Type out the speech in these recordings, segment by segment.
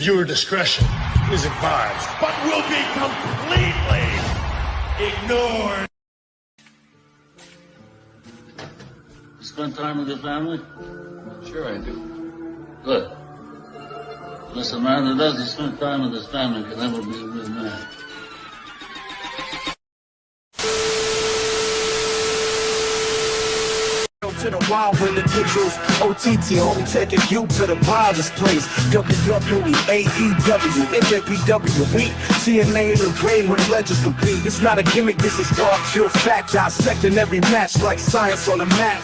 Viewer discretion is advised. But will be completely ignored. Spend time with your family? Sure I do. Good. Unless a man who doesn't spend time with his family can never be a real man. To the wild individuals, OTT only taking you to the wildest place. WWE, AEW, NJPW, TNA, the brain where legends compete. It's not a gimmick, this is dark, pure fact. Dissecting every match like science on a map.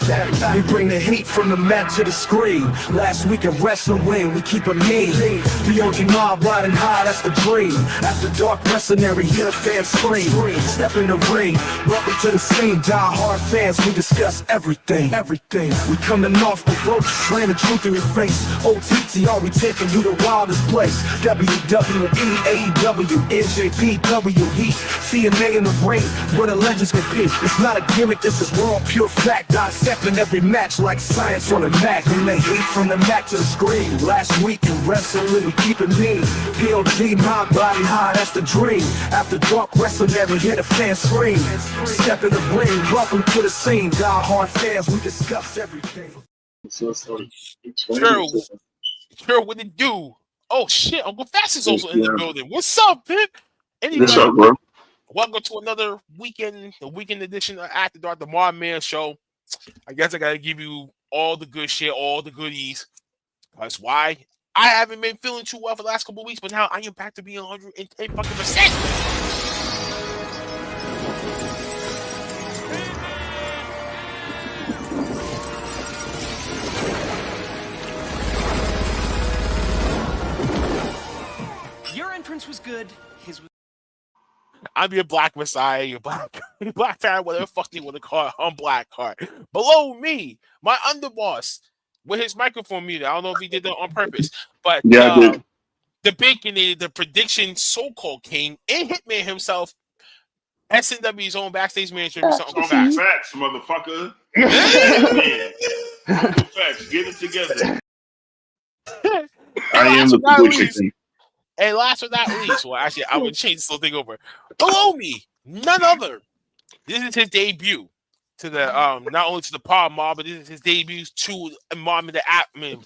We bring the heat from the mat to the screen. Last week in wrestling, we keep it mean. The OG Mobb riding high, that's the dream. After dark wrestling, every hear fans scream. Step in the ring, welcome to the scene. Die hard fans, we discuss everything. We come to North approach, slaying the truth in your face. OTT, are we taking you to the wildest place? WWE, AEW, NJPW, Heat, TNA in the ring, where the legends compete. It's not a gimmick, this is raw, pure fact. Dissecting every match like science on a mat. We lay heat from the mat to the screen. Last week in wrestling, we keep it mean. POG, my body high, that's the dream. After dark wrestling, never hear the fans scream. Step in the ring, welcome to the scene. Die hard fans, we discuss everything. Sure, what it do? Oh shit, Uncle Fast is also in the building. What's up, Pip? Anyway, what's up, bro? Welcome to another weekend edition of AfterDark, the Mobb Man Show. I guess I gotta give you all the good shit, all the goodies. That's why I haven't been feeling too well for the last couple of weeks, but now I am back to being 110%. Your entrance was good. His was. I'm your black messiah, your black fan, whatever the fuck you want to call it, on black card. Below me, my underboss with his microphone muted. I don't know if he did that on purpose, but yeah, I did. The Baconator, the prediction so-called king, and Hitman himself, SNW's own backstage manager. Facts, motherfucker. Man. Facts, get it together. I am the prediction. And last but not least, well, actually, I would change this whole thing over. Below me, none other. This is his debut to the not only to the Pod Mob, but this is his debut to Mobb in the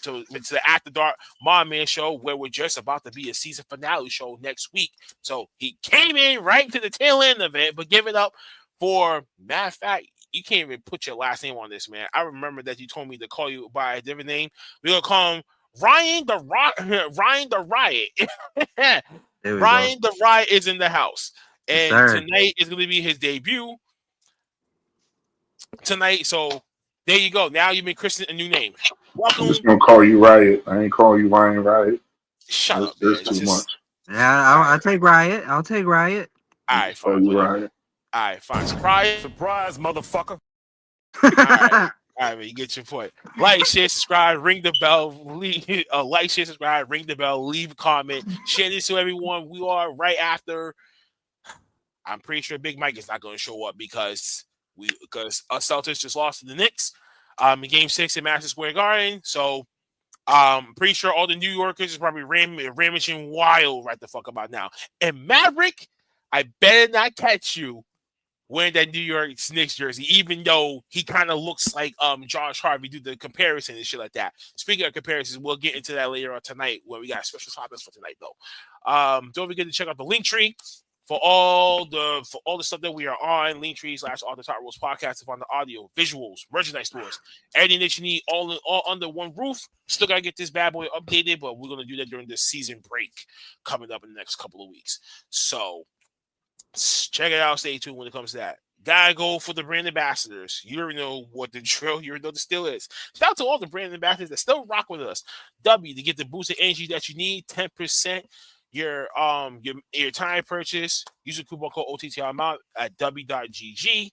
to the AfterDark Mobb Man Show, where we're just about to be a season finale show next week. So he came in right to the tail end of it, but give it up for, matter of fact, you can't even put your last name on this, man. I remember that you told me to call you by a different name. We're gonna call him Ryan the Riot. Ryan the Riot is in the house. And tonight is going to be his debut. Tonight, so there you go. Now you've been christened a new name. Welcome. I'm just going to call you Riot. I ain't call you Ryan Riot. Shut up. There's too much. Yeah, I'll take Riot. All right, fine. Riot. All right, fine. Surprise, motherfucker. All right, you get your point. Like, share, subscribe, ring the bell. Like, share, subscribe, ring the bell, leave a comment, share this to everyone. We are right after. I'm pretty sure Big Mike is not going to show up because us Celtics just lost to the Knicks in Game 6 in Madison Square Garden. So I'm pretty sure all the New Yorkers is probably ramaging wild right the fuck about now. And Maverick, I better not catch you wearing that New York Knicks jersey, even though he kind of looks like Josh Harvey, do the comparison and shit like that. Speaking of comparisons, we'll get into that later on tonight when we got special topics for tonight, though. Don't forget to check out the link tree for all the stuff that we are on. Linktree/AfterDark Rules Podcast on the audio, visuals, merchandise stores, everything that you need, all under one roof. Still gotta get this bad boy updated, but we're gonna do that during the season break coming up in the next couple of weeks. So check it out. Stay tuned when it comes to that. Gotta go for the brand ambassadors. You already know what the drill. You already know the still is. Shout out to all the brand ambassadors that still rock with us. W, to get the boosted energy that you need. 10% your time purchase. Use the coupon code OTTRMount at w.gg,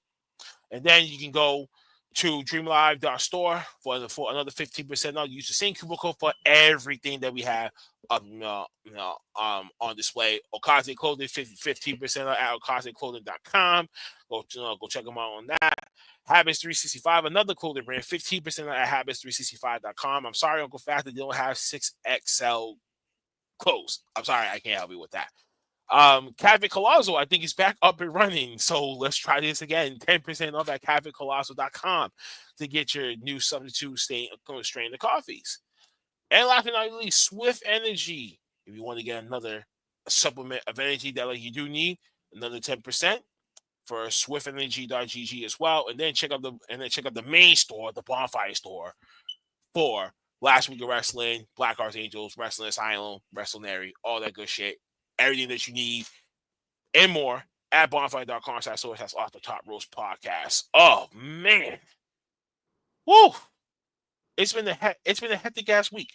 and then you can go to dreamalive.store for another 15% off. Use the same coupon code for everything that we have on display. Okaze clothing 15% off at okazeclothing.com. Go check them out on that. Habits 365, another clothing brand, 15% off at habits365.com. I'm sorry, Uncle Fat, they don't have 6XL Close. I'm sorry, I can't help you with that. Collazo, I think, is back up and running. So let's try this again. 10% off at CafeCollazo.com to get your new substitute strain of coffees. And last but not least, Swift Energy. If you want to get another supplement of energy that you do need, another 10% for swiftenergy.gg as well. And then check out the main store, the Bonfire store, for Last Week of Wrestling, Black Arts Angels, Wrestling Asylum, WrestleNary, all that good shit. Everything that you need and more at bonfire.com/source. That's Off the Top Roast Podcast. Oh man. Woo! It's been a hectic ass week.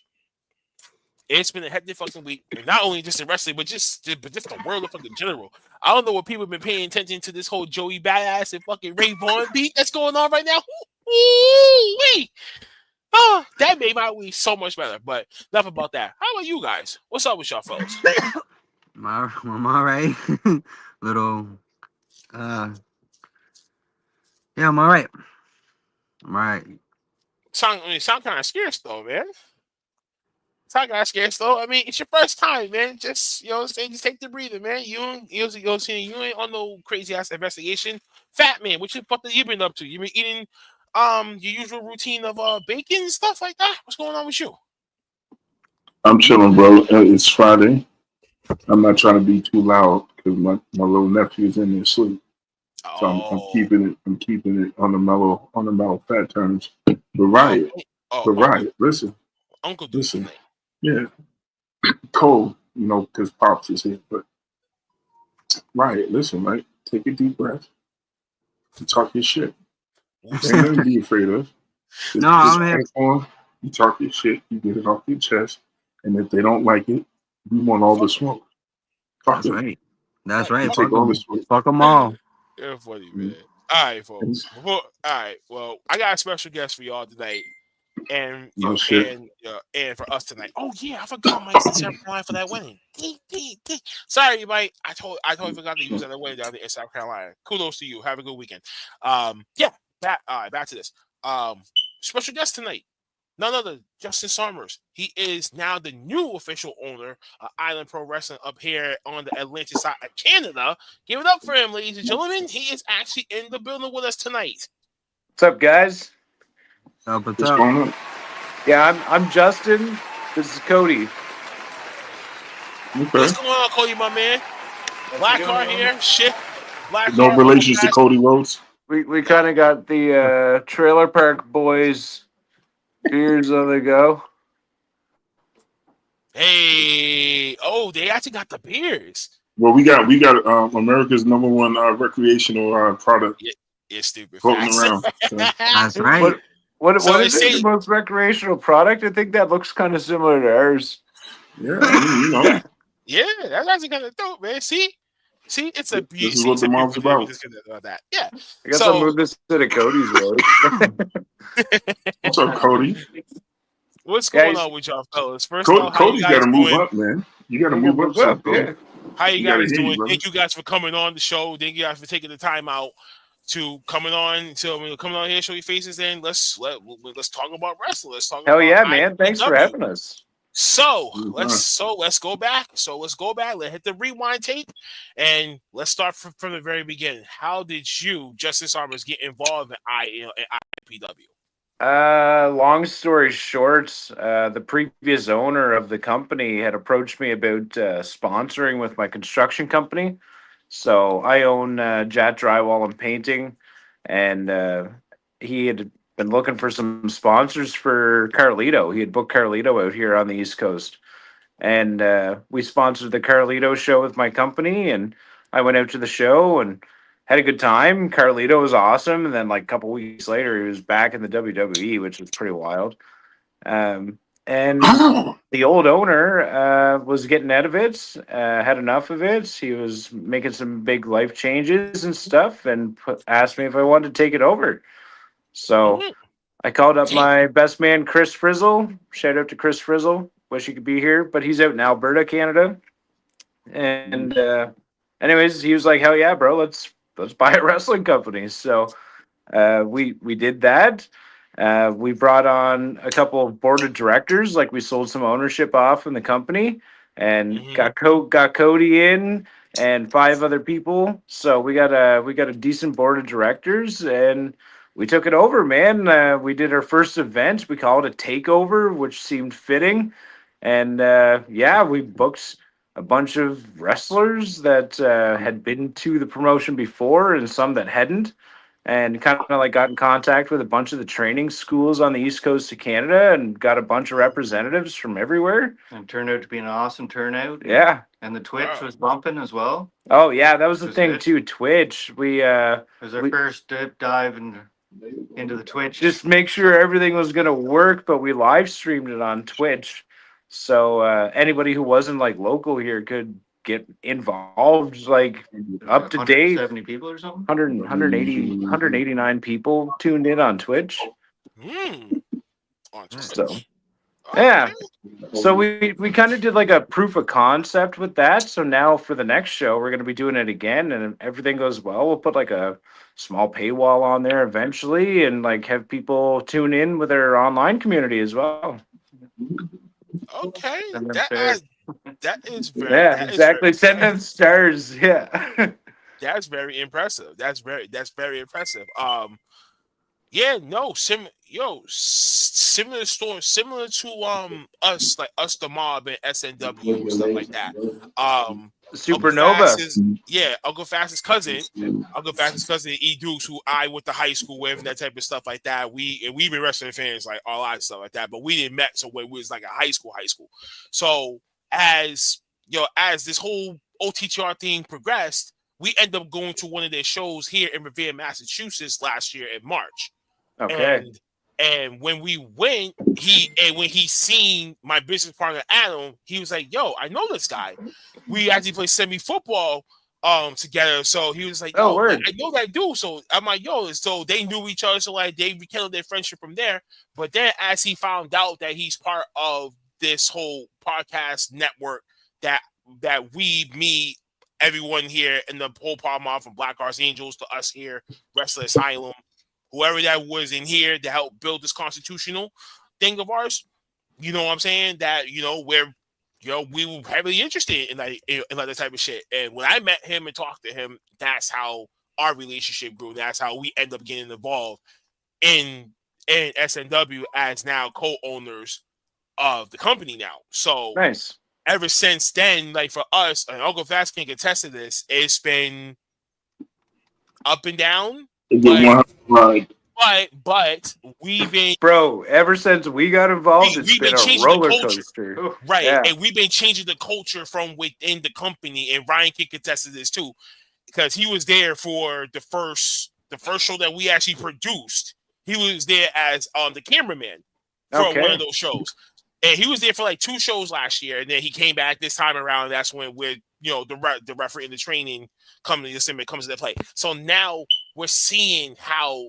It's been a hectic fucking week. And not only just in wrestling, but just the world of fucking general. I don't know what people have been paying attention to this whole Joey Badass and fucking Ray Vaughn beat that's going on right now. Ooh-wee. Oh, that made my week so much better. But enough about that. How about you guys? What's up with y'all fellas? I'm all right. Little, yeah, I'm all right. I'm all right. Sound kind of scarce though, man. Sound kind of scarce though. I mean, it's your first time, man. Just just take the breather, man. You ain't on no crazy ass investigation. Fat man, what the fuck have you been up to? You been eating your usual routine of bacon and stuff like that? What's going on with you? I'm chilling, bro. It's Friday. I'm not trying to be too loud because my little nephew's in there asleep. So I'm keeping it on the mellow fat terms. But Riot, listen. Uncle listen. Yeah. Cold, because Pops is here. But Riot, listen, right? Take a deep breath and talk your shit. Ain't nothing to be afraid of. No, I'm here. You talk your shit, you get it off your chest, and if they don't like it, we want all the smoke. That's right. That's right. Take all the smoke. Fuck them all. You're funny, man. All right, folks. All right. Well, I got a special guest for y'all tonight, and and for us tonight. Oh yeah, I forgot my South Carolina for that wedding. Sorry, Mike. I totally forgot to use that wedding down in South Carolina. Kudos to you. Have a good weekend. Back to this. Special guest tonight. None other Justin Summers. He is now the new official owner of Island Pro Wrestling up here on the Atlantic side of Canada. Give it up for him, ladies and gentlemen. He is actually in the building with us tonight. What's up, guys? What's up? Yeah, I'm Justin. This is Cody. Okay. What's going on, Cody, my man? Black car here. Shit. No relations to Cody Rhodes. We kind of got the Trailer Park Boys beers on the go. Hey, they actually got the beers. Well, we got America's #1 recreational product. Yeah, stupid. Floating around. So. That's right. What is the most recreational product? I think that looks kind of similar to ours. Yeah, I mean, Yeah, that's actually kind of dope, man. See, it's a beauty. This is what the mom's about. That. Yeah. I guess I'll move this to Cody's way. What's up, Cody? What's going on with y'all fellas? First Cody's got to move up, man. You got to move up, yeah. How you guys doing? Thank you guys for coming on the show. Thank you guys for taking the time out to coming on here, show your faces, and let's talk about wrestling. Let's talk. Hell about yeah, man! Thanks for having us. So let's go back. Let's hit the rewind tape, and let's start from the very beginning. How did you, Justin Summers, get involved in IPW? Long story short, the previous owner of the company had approached me about sponsoring with my construction company. So I own Jet Drywall and Painting, and he had been looking for some sponsors for Carlito. He had booked Carlito out here on the East Coast, and we sponsored the Carlito show with my company, and I went out to the show and had a good time. Carlito was awesome, and then like a couple weeks later, he was back in the WWE, which was pretty wild. And the old owner was getting out of it, had enough of it. He was making some big life changes and stuff, and asked me if I wanted to take it over. So I called up my best man, Chris Frizzle. Shout out to Chris Frizzle. Wish he could be here, but he's out in Alberta, Canada. And anyways, he was like, "Hell yeah, bro, let's buy a wrestling company." So we did that. We brought on a couple of board of directors, like we sold some ownership off in the company. and got Cody in and 5 other people. So we got a decent board of directors, and we took it over, man. We did our first event. We called it a takeover, which seemed fitting. And we booked a bunch of wrestlers that had been to the promotion before and some that hadn't, and kind of like got in contact with a bunch of the training schools on the East Coast of Canada and got a bunch of representatives from everywhere. And turned out to be an awesome turnout. Yeah. And the Twitch was bumping as well. Oh, yeah, that was the thing, too. Twitch. It was our first deep dive into the Twitch. Just make sure everything was going to work, but we live streamed it on Twitch. So anybody who wasn't like local here could get involved, like up to date. 170 people or something? 189 people tuned in on Twitch. So, yeah. So we kind of did like a proof of concept with that. So now for the next show, we're going to be doing it again. And if everything goes well, we'll put like a small paywall on there eventually and like have people tune in with their online community as well. Okay. That is very exactly. Send them stars. Yeah. That's very impressive. That's very impressive. Similar story, similar to us, like us, the Mobb and SNW and stuff like that. Supernova. Uncle Fast's cousin, E Dukes, who I went to high school with, and that type of stuff like that. We've been wrestling fans like a lot of stuff like that, but we didn't met so when we was like a high school. So as this whole OTTR thing progressed, we ended up going to one of their shows here in Revere, Massachusetts last year in March. Okay. And when we went, when he seen my business partner Adam, he was like, "Yo, I know this guy. We actually play semi-football together." So he was like, "Yo, I know that dude." So I'm like, "Yo," so they knew each other, so like they rekindled their friendship from there. But then as he found out that he's part of this whole podcast network that me, everyone here in the whole Palm from Black Arts Angels to us here, Wrestler Asylum, whoever that was in here to help build this constitutional thing of ours, you know what I'm saying? That, we were heavily interested in that type of shit. And when I met him and talked to him, that's how our relationship grew. That's how we end up getting involved in SNW as now co-owners of the company now. So nice. Ever since then, like for us, and Uncle Fast can attest to this, it's been up and down. But we've been ever since we got involved, it's been a roller coaster. Right. Yeah. And we've been changing the culture from within the company. And Ryan can contest to this too, because he was there for the first show that we actually produced. He was there as the cameraman for one of those shows. And he was there for like 2 shows last year, and then he came back this time around. That's when the referee and the training comes into play. So now we're seeing how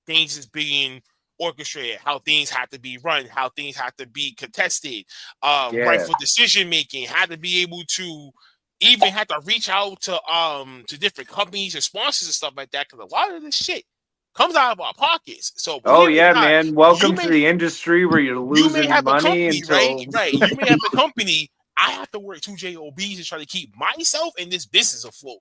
things is being orchestrated, how things have to be run, how things have to be contested, rightful decision making, how to be able to even have to reach out to different companies and sponsors and stuff like that, because a lot of this shit comes out of our pockets. So man, welcome to the industry where you're losing money until right. You may have a company. I have to work 2 jobs to try to keep myself and this business afloat.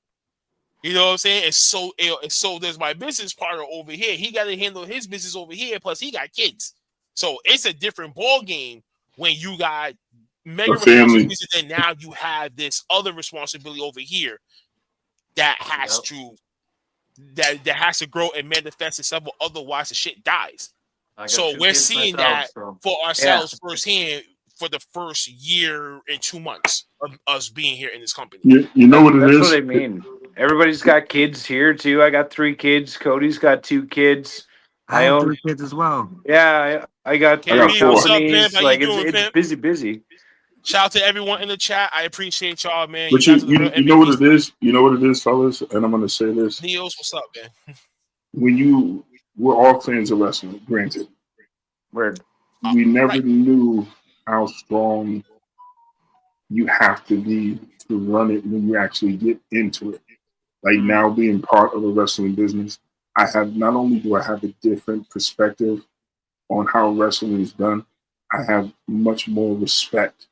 You know what I'm saying? And so there's my business partner over here. He got to handle his business over here. Plus, he got kids. So it's a different ball game when you got mega responsibilities, and then now you have this other responsibility over here that has to. That has to grow and manifest itself, otherwise the shit dies. So we're seeing that for ourselves firsthand for the first year and 2 months of us being here in this company. You know what it is? That's what I mean. Everybody's got kids here too. I got 3 kids. Cody's got 2 kids. I own 3 kids as well. Yeah, I got 3 companies. Like it's busy. Shout out to everyone in the chat. I appreciate y'all, man. But you know what it is? You know what it is, fellas? And I'm going to say this. Neos, what's up, man? We're all fans of wrestling, granted. We never knew how strong you have to be to run it when you actually get into it. Like now being part of a wrestling business, not only do I have a different perspective on how wrestling is done, I have much more respect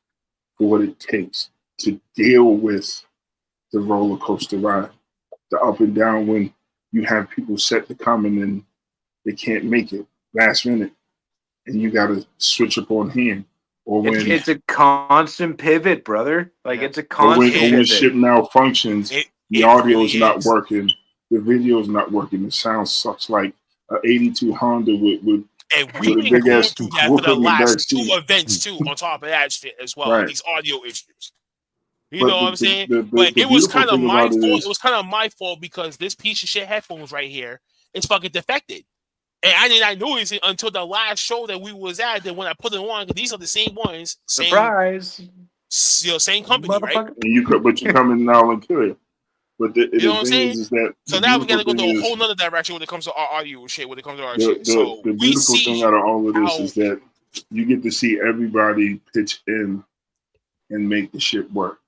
for what it takes to deal with the roller coaster ride, the up and down when you have people set to come and then they can't make it last minute, and you got to switch up on hand. Or when it's a constant pivot, brother. Like it's a or constant when pivot. shit malfunctions, the audio is not working, the video is not working, the sound sucks like an '82 Honda with and we've been going through that for the last 2 events too. On top of that shit as well, right. These audio issues. You But know what I'm saying? But it was kind of my fault. It was kind of my fault because this piece of shit headphones right here is fucking defected. And I did not notice it until the last show that we was at. That when I put it on, these are the same ones. Surprise! Same company, right? But you come in now and kill it. But the you know what I'm saying? is that so now we got to go to a whole nother direction when it comes to our audio shit. When it comes to our shit, so the beautiful thing out of all of this is that you get to see everybody pitch in and make the shit work.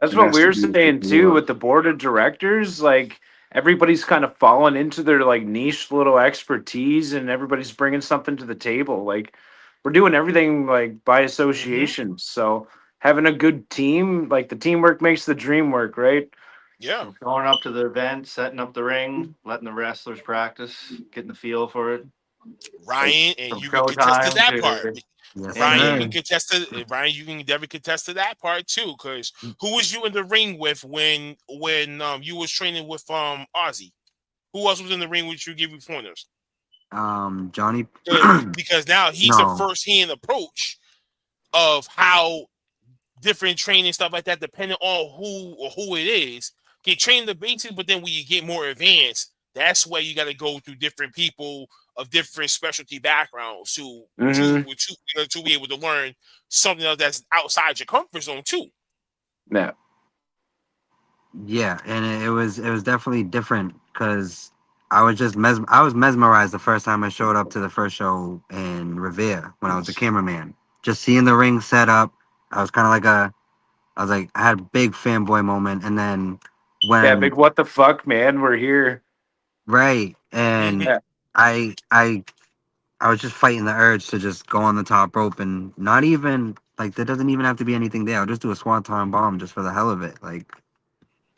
That's what we were saying too with the board of directors. Like everybody's kind of fallen into their like niche little expertise, and everybody's bringing something to the table. Like we're doing everything like by association. So having a good team, like the teamwork makes the dream work, right? Yeah. Going up to the event, setting up the ring, letting the wrestlers practice, getting the feel for it. Ryan, and you can contest to that part. Yes, Ryan, you can contest to Ryan. You can never contest to that part too. Because who was you in the ring with when you was training with Ozzy? Who else was in the ring with you? Give you pointers. Johnny. Because now he's the first-hand approach of how different training stuff like that, depending on who it is, get trained the basics. But then when you get more advanced, that's where you got to go through different people of different specialty backgrounds to be able to learn something else that's outside your comfort zone too. Yeah, and it was definitely different because I was just I was mesmerized the first time I showed up to the first show in Revere when I was a cameraman. Just seeing the ring set up, I was kind of like I had a big fanboy moment, and then when big what the fuck, man, we're here, right, and I was just fighting the urge to just go on the top rope and not even like there doesn't even have to be anything there. I'll just do a swanton bomb just for the hell of it, like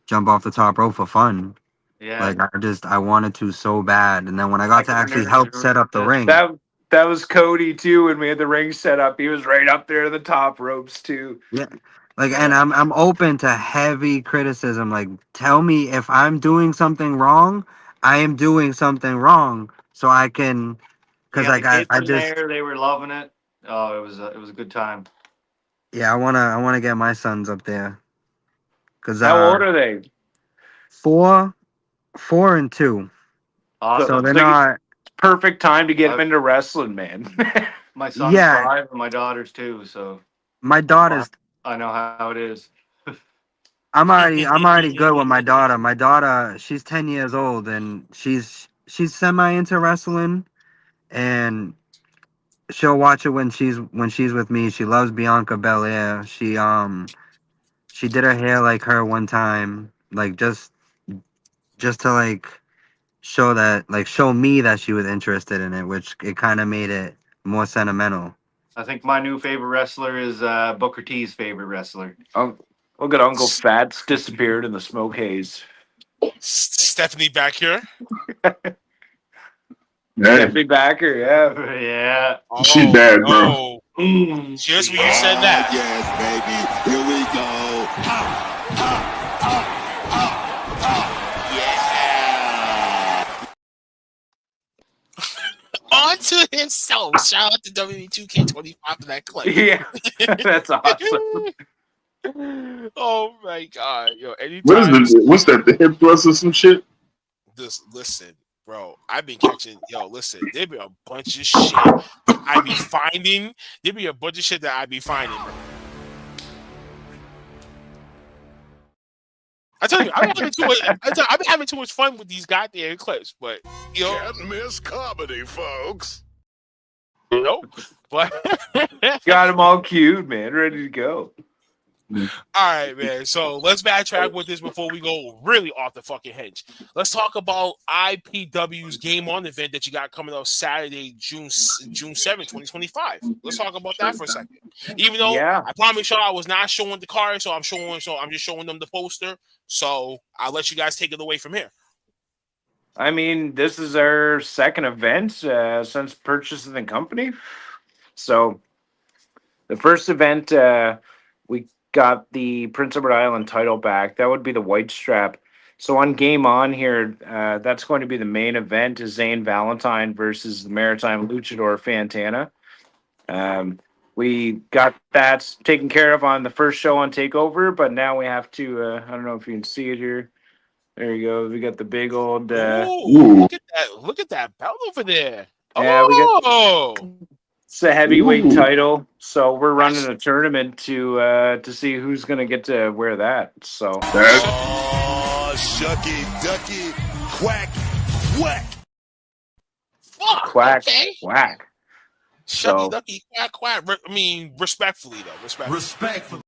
jump off the top rope for fun. Yeah. Like I wanted to so bad, and then when I got to actually help set up the ring, that was Cody too. When we had the ring set up, he was right up there at the top ropes too. Yeah, like, and I'm open to heavy criticism. Like, tell me if I'm doing something wrong. I am doing something wrong, so I can. Because like I just there, they were loving it. Oh, it was a good time. Yeah, I wanna get my sons up there. Cause how old are they? 4 and 2. Awesome. So they're not. Perfect time to get them into wrestling, man. My son's 5 and my daughter's 2, so my daughter's. I know how it is. I'm already good with my daughter. My daughter, she's 10 years old and she's semi into wrestling, and she'll watch it when she's with me. She loves Bianca Belair. She did her hair like her one time, like just to like show me that she was interested in it, which it kind of made it more sentimental. I think my new favorite wrestler is Booker T's favorite wrestler. Look at Uncle Fats disappeared in the smoke haze. Stephanie back here. Stephanie Backer, yeah. Yeah. She bad, bro. Just when you said that. Yes, baby. Here we go. On to himself. Shout out to WWE2K25 for that clip. Yeah, that's awesome. Oh my god, yo! What's that? The hip thrust or some shit? Listen, bro. I've been catching. Listen. There be a bunch of shit I be finding. There be a bunch of shit that I be finding, bro. I tell you, I'm having too much fun with these goddamn clips, but Can't miss comedy, folks. Nope. But got them all queued, man, ready to go. All right, man. So let's backtrack with this before we go really off the fucking hedge. Let's talk about IPW's Game On event that you got coming up Saturday, June 7th, 2025. Let's talk about that for a second. Even though I promise y'all I was not showing the card, so I'm just showing them the poster. So I'll let you guys take it away from here. I mean, this is our second event since purchasing the company. So the first event, we got the Prince Edward Island title back. That would be the white strap. So on Game On here, that's going to be the main event, is Zane Valentine versus the Maritime Luchador Fantana. We got that taken care of on the first show on TakeOver, but now we have to, I don't know if you can see it here. There you go. We got the big old... look at that. Look at that belt over there. Yeah, we got... It's a heavyweight title, so we're running a tournament to see who's gonna get to wear that. So, shucky ducky, quack, whack, quack, okay. whack. Shucky ducky, quack, quack. I mean, respectfully though, respectfully.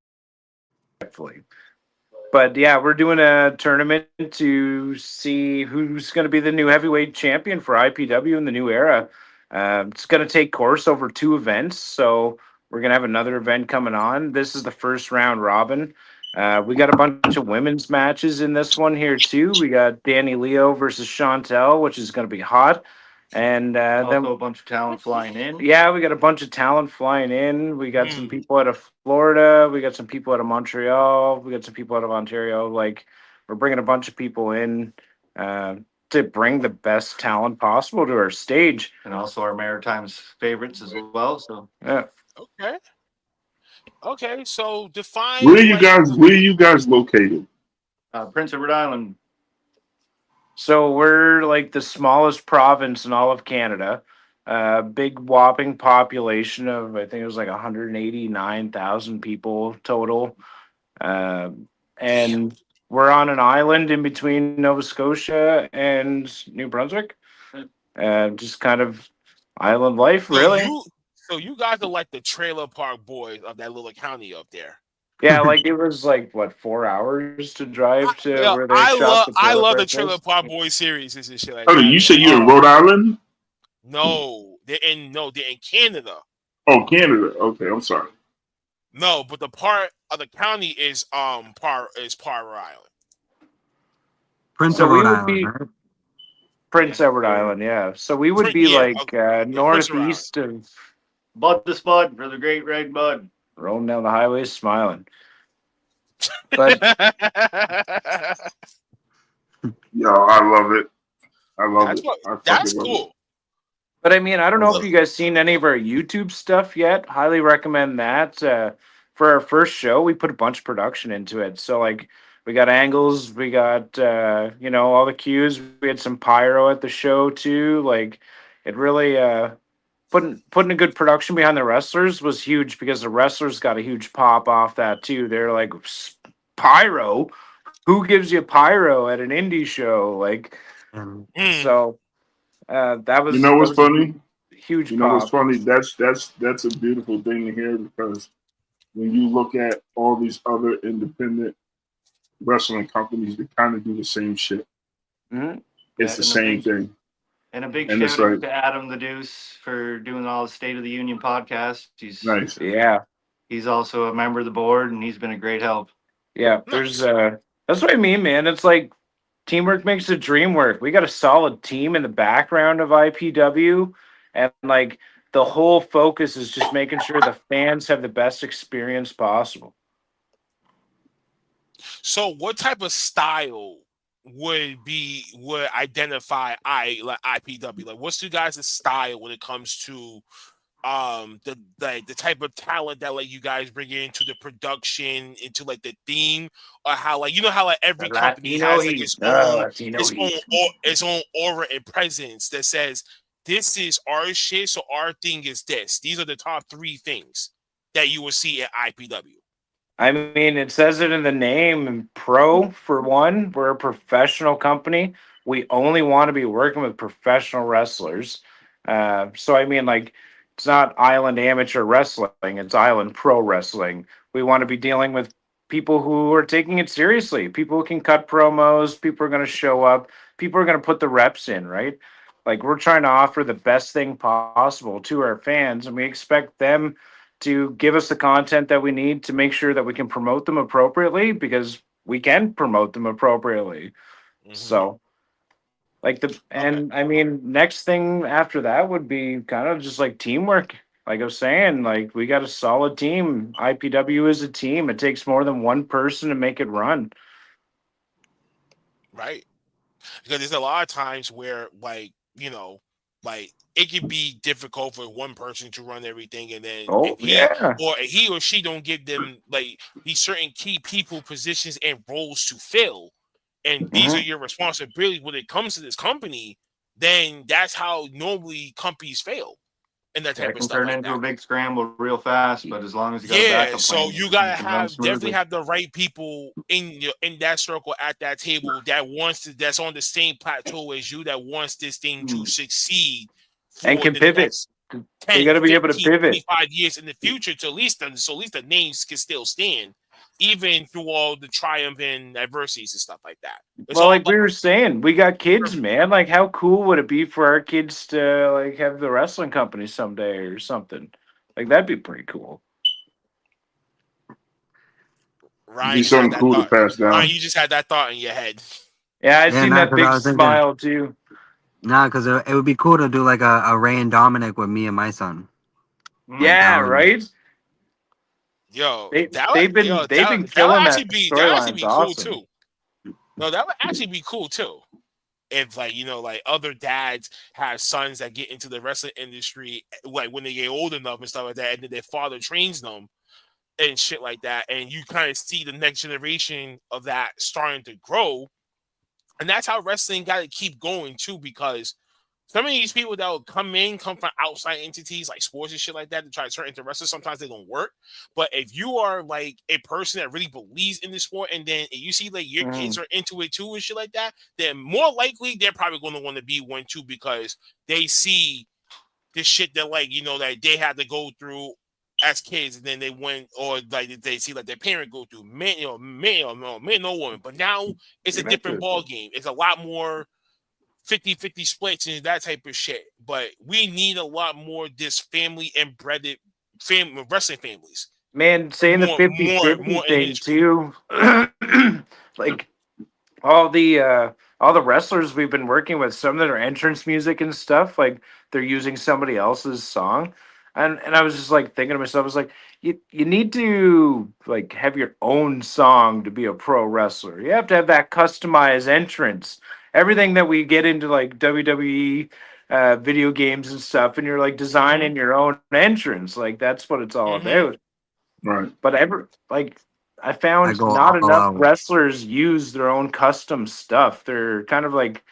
But yeah, we're doing a tournament to see who's going to be the new heavyweight champion for IPW in the new era. It's going to take course over 2 events, so we're going to have another event coming on. This is the first round robin. We got a bunch of women's matches in this one here too. We got Danny Leo versus Chantel, which is going to be hot. And then a bunch of talent flying in. Yeah, we got a bunch of talent flying in. We got some people out of Florida. We got some people out of Montreal. We got some people out of Ontario. Like, we're bringing a bunch of people in to bring the best talent possible to our stage. And also our Maritime's favorites as well. So yeah. Okay. So define where are you guys located? Prince Edward Island. So we're like the smallest province in all of Canada. Big whopping population of, I think it was like 189,000 people total. And we're on an island in between Nova Scotia and New Brunswick. Just kind of island life, really. So you guys are like the trailer park boys of that little county up there. Yeah, like it was like what, 4 hours to drive to where they shot the I love the Trailer Park Boys series and shit like that. Oh, you said you're in Rhode Island? No, they're in Canada. Oh, Canada. Okay, I'm sorry. No, but the part of the county is Parr Island. Prince Edward Island. Right? Prince Edward Island, yeah. So we would be northeast of Bud the Spud for the Great Red Bud. Rolling down the highway smiling. But yo, I love it. I love it. That's cool. But I mean, I don't know if you guys seen any of our YouTube stuff yet. Highly recommend that. For our first show, we put a bunch of production into it. So like we got angles, we got all the cues. We had some pyro at the show too. Like it really putting a good production behind the wrestlers was huge, because the wrestlers got a huge pop off that too. They're like, pyro? Who gives you pyro at an indie show? Like, so that was. You know what's funny? Huge. You know what's funny? That's a beautiful thing to hear, because when you look at all these other independent wrestling companies, they kind of do the same shit. Mm-hmm. It's the same thing. And a big shout out to Adam the Deuce for doing all the State of the Union podcast. He's nice. Yeah. He's also a member of the board, and he's been a great help. Yeah, there's that's what I mean, man. It's like teamwork makes the dream work. We got a solid team in the background of IPW, and like the whole focus is just making sure the fans have the best experience possible. So what type of style would identify IPW? Like, what's you guys' style when it comes to the type of talent that like you guys bring into the production, into like the theme, or how like how like every company has like its own aura and presence that says this is our shit, so our thing is this. These are the top 3 things that you will see at IPW. I mean, it says it in the name. Pro, for one, we're a professional company. We only want to be working with professional wrestlers. So, I mean, like, it's not Island Amateur Wrestling. It's Island Pro Wrestling. We want to be dealing with people who are taking it seriously. People who can cut promos. People are going to show up. People are going to put the reps in, right? Like we're trying to offer the best thing possible to our fans, and we expect them to give us the content that we need to make sure that we can promote them appropriately because we can promote them appropriately. So like and I mean, next thing after that would be kind of just like teamwork. Like I was saying, like we got a solid team. IPW is a team. It takes more than one person to make it run. Right. Because there's a lot of times where, like, like it can be difficult for one person to run everything, and then Oh if yeah. he or she don't give them like these certain key people, positions, and roles to fill, and these are your responsibilities when it comes to this company, then that's how normally companies fail and that Yeah, type it of can stuff turn like into that. a big scramble real fast, but as long as you got a Yeah, backup so plan, you it gotta can run definitely smoothly. have the right people in that circle at that table that that's on the same plateau as you, that wants this thing to succeed And for can the pivot. next They 10, got to be able to 15, pivot. 25 years in the future, to at least the names can still stand, even through all the triumph and adversities and stuff like that. It's Well, all like about we were saying, we got kids, man. Like, how cool would it be for our kids to like have the wrestling company someday or something? Like, that'd be pretty cool. It'd Ryan. be You just had something that cool to thought. pass Ryan, down. you just had that thought in your head. Yeah, I Yeah, seen nah, that because I big was thinking, smile too. nah, because it would be cool to do like a Ray and Dominic with me and my son. Like that Yeah, would, right. Yo, They that would they've been yo they've been that would killing actually that be storyline's cool awesome. too. No, that would actually be cool too. If like like other dads have sons that get into the wrestling industry, like when they get old enough and stuff like that, and then their father trains them and shit like that, and you kind of see the next generation of that starting to grow, and that's how wrestling got to keep going too, because some of these people that will come from outside entities like sports and shit like that to try to turn into wrestlers. Sometimes they don't work. But if you are like a person that really believes in the sport, and then you see like your kids are into it too and shit like that, then more likely they're probably going to want to be one too, because they see the shit that that they had to go through as kids, and then they went, or like they see like their parent go through, man, no woman. But now it's a different ball game. It's a lot more 50-50 splits and that type of shit. But we need a lot more this family embedded family wrestling families. Man, saying the More, more, 50-50 more in thing history. too. Like all the wrestlers we've been working with, some of their entrance music and stuff, like they're using somebody else's song. And I was just like thinking to myself, I was like, you need to like have your own song to be a pro wrestler. You have to have that customized entrance. Everything that we get into like WWE video games and stuff, and you're like designing your own entrance. Like that's what it's all about. Right. But I I found go not all enough out. wrestlers use their own custom stuff. They're kind of like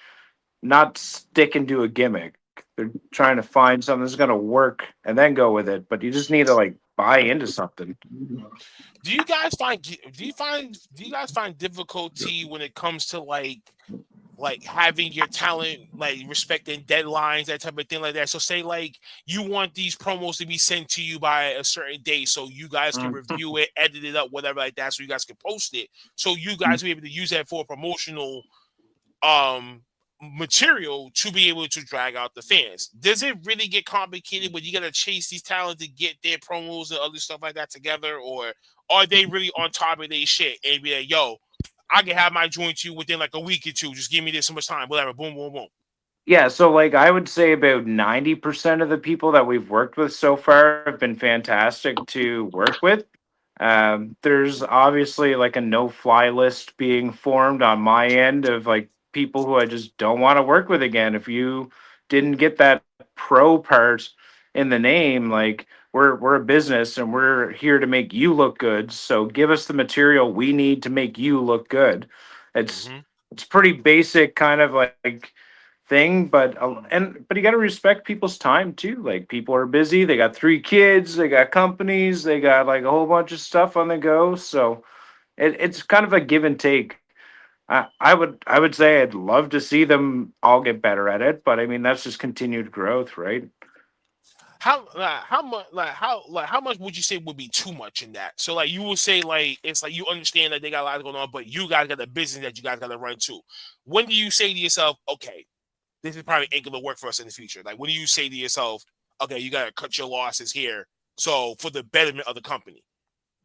not sticking to a gimmick. They're trying to find something that's gonna work and then go with it. But you just need to like buy into something. Do you guys find difficulty when it comes to like having your talent, like respecting deadlines, that type of thing like that? So say like you want these promos to be sent to you by a certain date, so you guys can review it, edit it up, whatever like that, so you guys can post it, so you guys will be able to use that for promotional material to be able to drag out the fans. Does it really get complicated when you gotta chase these talents to get their promos and other stuff like that together, or are they really on top of their shit and be like, yo, I can have my joint to you within like a week or two, just give me this so much time, whatever, boom, boom, boom. Yeah, so like I would say about 90% of the people that we've worked with so far have been fantastic to work with. There's obviously like a no-fly list being formed on my end of like people who I just don't want to work with again. If you didn't get that pro part in the name, like we're a business and we're here to make you look good. So give us the material we need to make you look good. It's it's pretty basic kind of like thing, but you got to respect people's time too. Like people are busy, they got 3 kids, they got companies, they got like a whole bunch of stuff on the go, so it's kind of a give and take. I would say I'd love to see them all get better at it, but I mean that's just continued growth, right? how much would you say would be too much in that? So like you would say like it's like you understand that they got a lot going on, but you guys got a business that you guys got to run too. When do you say to yourself, okay, this is probably ain't gonna work for us in the future? Like when do you say to yourself, okay, you gotta cut your losses here, so for the betterment of the company?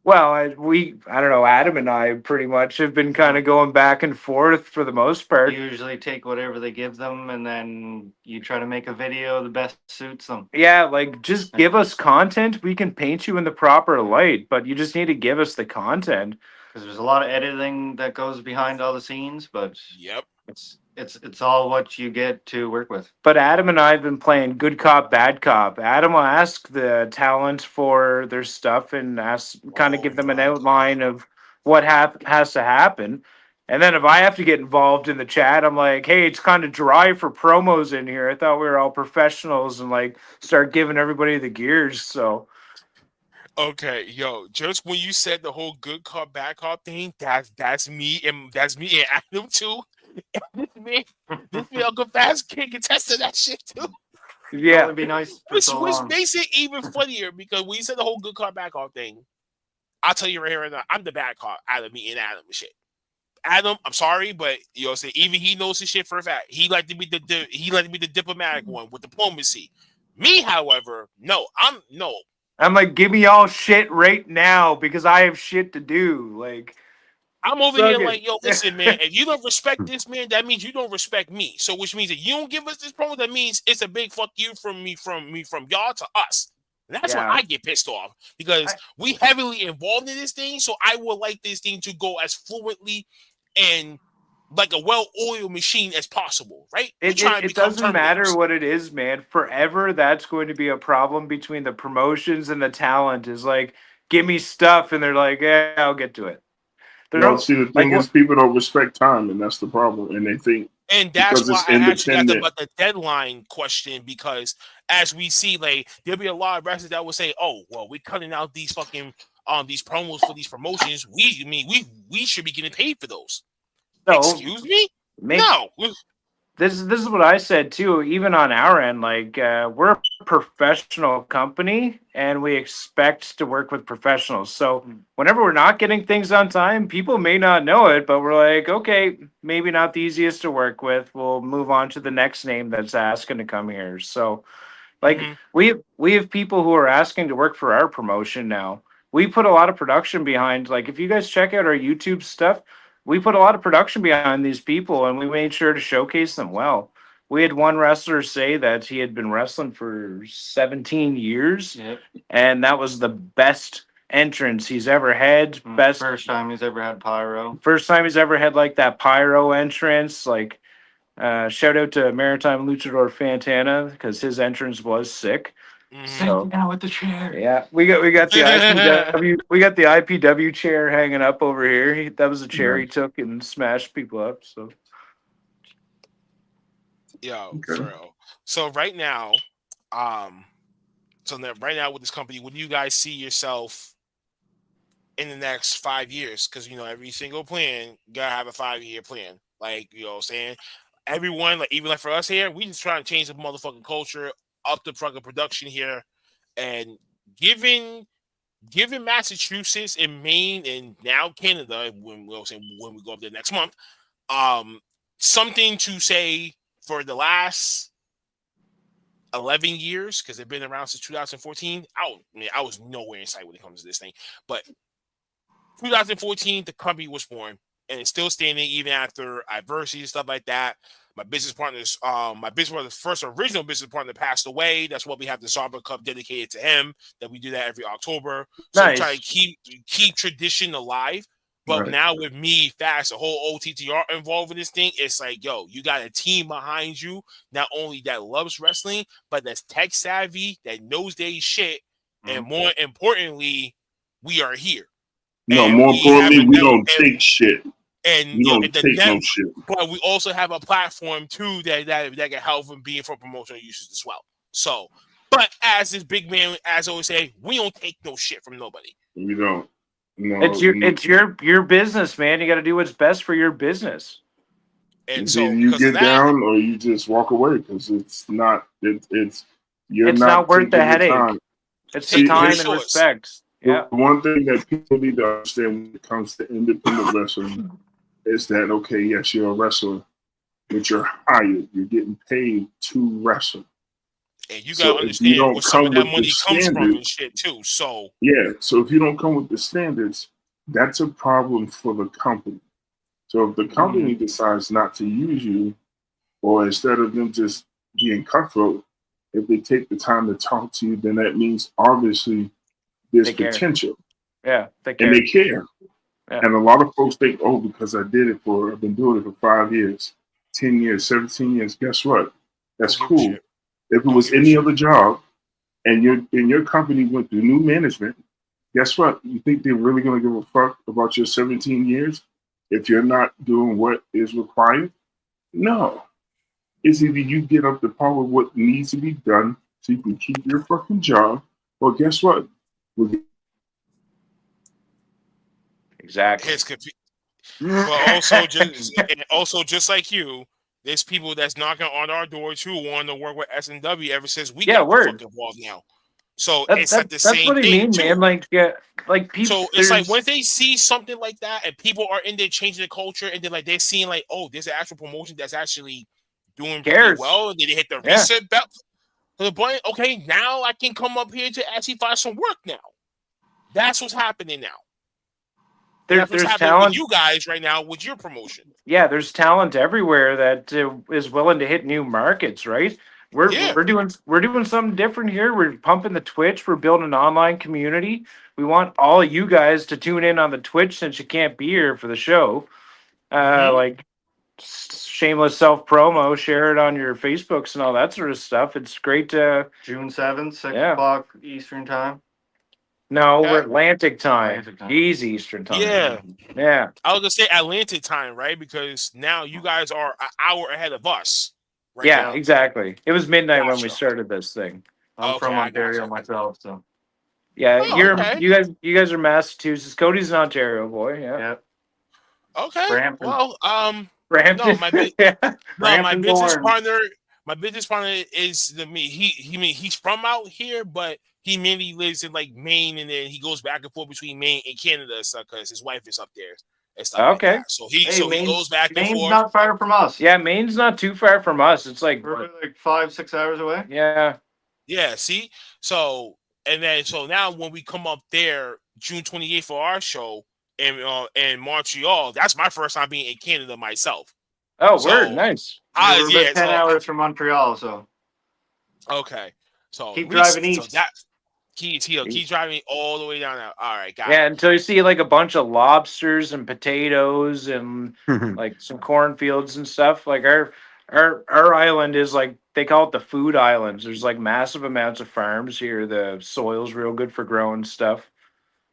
Well, I don't know, Adam and I pretty much have been kind of going back and forth for the most part. Usually take whatever they give them, and then you try to make a video the best suits them. Yeah, like just give us content. We can paint you in the proper light, but you just need to give us the content. Because there's a lot of editing that goes behind all the scenes, but Yep. It's all what you get to work with. But Adam and I have been playing good cop, bad cop. Adam will ask the talent for their stuff and kind of give them an outline of what has to happen. And then if I have to get involved in the chat, I'm like, hey, it's kind of dry for promos in here. I thought we were all professionals, and like start giving everybody the gears. So Okay, yo, just when you said the whole good cop, bad cop thing, that's me and Adam too. This man Uncle Fast can contest to that shit too. Yeah, it'd be nice. Which makes it even funnier because when you said the whole good cop, bad cop thing, I'll tell you right here right now, I'm the bad cop out of me and Adam and shit. Adam, I'm sorry, but you know, even he knows his shit for a fact. He like to be the diplomatic one with diplomacy. Me, however, I'm like, give me all shit right now because I have shit to do. Like, I'm over here like, yo, listen, man, if you don't respect this, man, that means you don't respect me. So which means that you don't give us this promo, that means it's a big fuck you from y'all to us. And that's when I get pissed off because we heavily involved in this thing. So I would like this thing to go as fluently and like a well-oiled machine as possible, right? It doesn't matter what it is, man. Forever, that's going to be a problem between the promotions and the talent. Is like, give me stuff, and they're like, yeah, I'll get to it. No, see, the thing is, people don't respect time, and that's the problem. And they think, and that's why I actually asked about the deadline question, because as we see, like there'll be a lot of wrestlers that will say, "Oh, well, we're cutting out these fucking these promos for these promotions. We should be getting paid for those." No, excuse me. No. This is what I said too. Even on our end, like we're a professional company, and we expect to work with professionals. So whenever we're not getting things on time, people may not know it, but we're like, okay, maybe not the easiest to work with. We'll move on to the next name that's asking to come here. So, like we have people who are asking to work for our promotion now. We put a lot of production behind. Like if you guys check out our YouTube stuff, we put a lot of production behind these people, and we made sure to showcase them well. We had one wrestler say that he had been wrestling for 17 years, and that was the best entrance he's ever had. First time he's ever had pyro. First time he's ever had like that pyro entrance. Like, shout out to Maritime Luchador Fantana because his entrance was sick. So now with the chair. Yeah, we got the IPW the IPW chair hanging up over here. That was a chair he took and smashed people up. So, for real. So right now, with this company, would you guys see yourself in the next 5 years? Because you know every single plan gotta have a 5-year plan. Like you know, what I'm saying everyone, like even like for us here, we just trying to change the motherfucking culture, up the fucking production here, and giving Massachusetts and Maine and now Canada, when we go up there next month, something to say for the last 11 years, because they've been around since 2014. I was nowhere in sight when it comes to this thing, but 2014 the company was born, and it's still standing even after adversity and stuff like that. My business partner's first original business partner passed away. That's why we have the Zarba Cup dedicated to him. That we do that every October. So we try to keep tradition alive. But now with me, Fast, the whole OTTR involved in this thing, it's like, yo, you got a team behind you, not only that loves wrestling, but that's tech savvy, that knows their shit, and more importantly, we are here. No, and more importantly, we don't take shit. And you don't take no shit. But we also have a platform too that can help from being for promotional uses as well. So, but as this big man, as I always say, we don't take no shit from nobody. We don't. No, it's your business, man. You got to do what's best for your business. And so you get down or you just walk away because it's not. It's It's not worth the headache. It's the time and respect. Yeah. The one thing that people need to understand when it comes to independent wrestling is that, okay, yes, you're a wrestler, but you're hired. You're getting paid to wrestle. And you gotta understand where some of that money comes from and shit too. So so if you don't come with the standards, that's a problem for the company. So if the company decides not to use you, or instead of them just being cutthroat, if they take the time to talk to you, then that means obviously there's potential. Yeah, they care. Yeah. And a lot of folks think, oh, because I've been doing it for 5 years, 10 years, 17 years. Guess what? That's cool. If it was any other job and your company went through new management, guess what? You think they're really going to give a fuck about your 17 years if you're not doing what is required? No. It's either you get up to par with what needs to be done so you can keep your fucking job, or guess what? Exactly. But also just like you, there's people that's knocking on our doors who want to work with S&W ever since we got fucking involved now. So it's like the same what I thing, mean, too. man. Like people. So it's like when they see something like that and people are in there changing the culture and then like they're seeing like, oh, there's an actual promotion that's actually doing pretty well, and then they hit the reset belt to the point. Okay, now I can come up here to actually find some work now. That's what's happening now. That's what's happening talent with you guys right now with your promotion. Yeah, there's talent everywhere that is willing to hit new markets, right? We're doing something different here. We're pumping the Twitch. We're building an online community. We want all of you guys to tune in on the Twitch since you can't be here for the show. Like shameless self promo, share it on your Facebooks and all that sort of stuff. It's great to June 7th, 6 o'clock Eastern time. No, we're Atlantic time. He's Eastern time. Yeah. I was gonna say Atlantic time, right? Because now you guys are an hour ahead of us. Right yeah, now. Exactly. It was midnight when we started this thing. I'm from Ontario myself, so. Yeah, you guys are Massachusetts. Cody's an Ontario boy. Yeah. Okay. Brampton. Well, Brampton. No, my business partner. My business partner is he's from out here, but he mainly lives in like Maine, and then he goes back and forth between Maine and Canada and stuff because his wife is up there and stuff like that. So he goes back and forth. Maine's not far from us. Yeah, Maine's not too far from us. It's like we're like 5-6 hours away. Yeah. Yeah. See, so now when we come up there June 28th for our show in Montreal, that's my first time being in Canada myself. Oh, word, nice. We're 10 hours from Montreal, so. Okay. So keep driving east. So keep driving all the way down there. All right, got it. Yeah, until you see like a bunch of lobsters and potatoes and like some cornfields and stuff. Like our island is like they call it the food islands. There's like massive amounts of farms here. The soil's real good for growing stuff.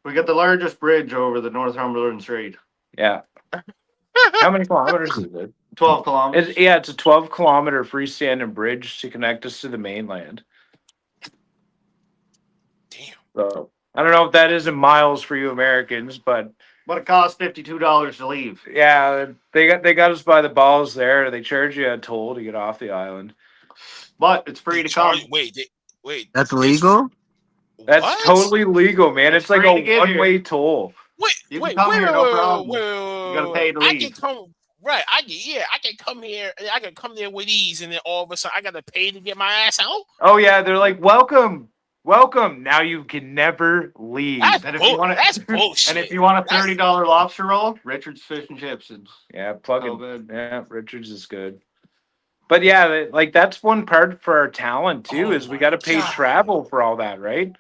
We got the largest bridge over the Northumberland Strait. Yeah. How many kilometers is it? 12 kilometers. It's a 12-kilometer freestanding bridge to connect us to the mainland. Damn. So I don't know if that is in miles for you Americans, but it costs $52 to leave. Yeah, they got us by the balls there. They charge you a toll to get off the island, but it's free to come. Wait. That's legal? That's totally legal, man. It's like a one-way toll. You can come here, no problem. You gotta pay to leave. I can come. Right, I can come here. I can come there with ease, and then all of a sudden I got to pay to get my ass out. Oh yeah, they're like, welcome. Now you can never leave. That's bullshit. And if you want a $30 lobster roll, Richard's Fish and Chips. Plug it. Yeah, Richard's is good. But yeah, like that's one part for our talent too. Is we got to pay travel for all that, right?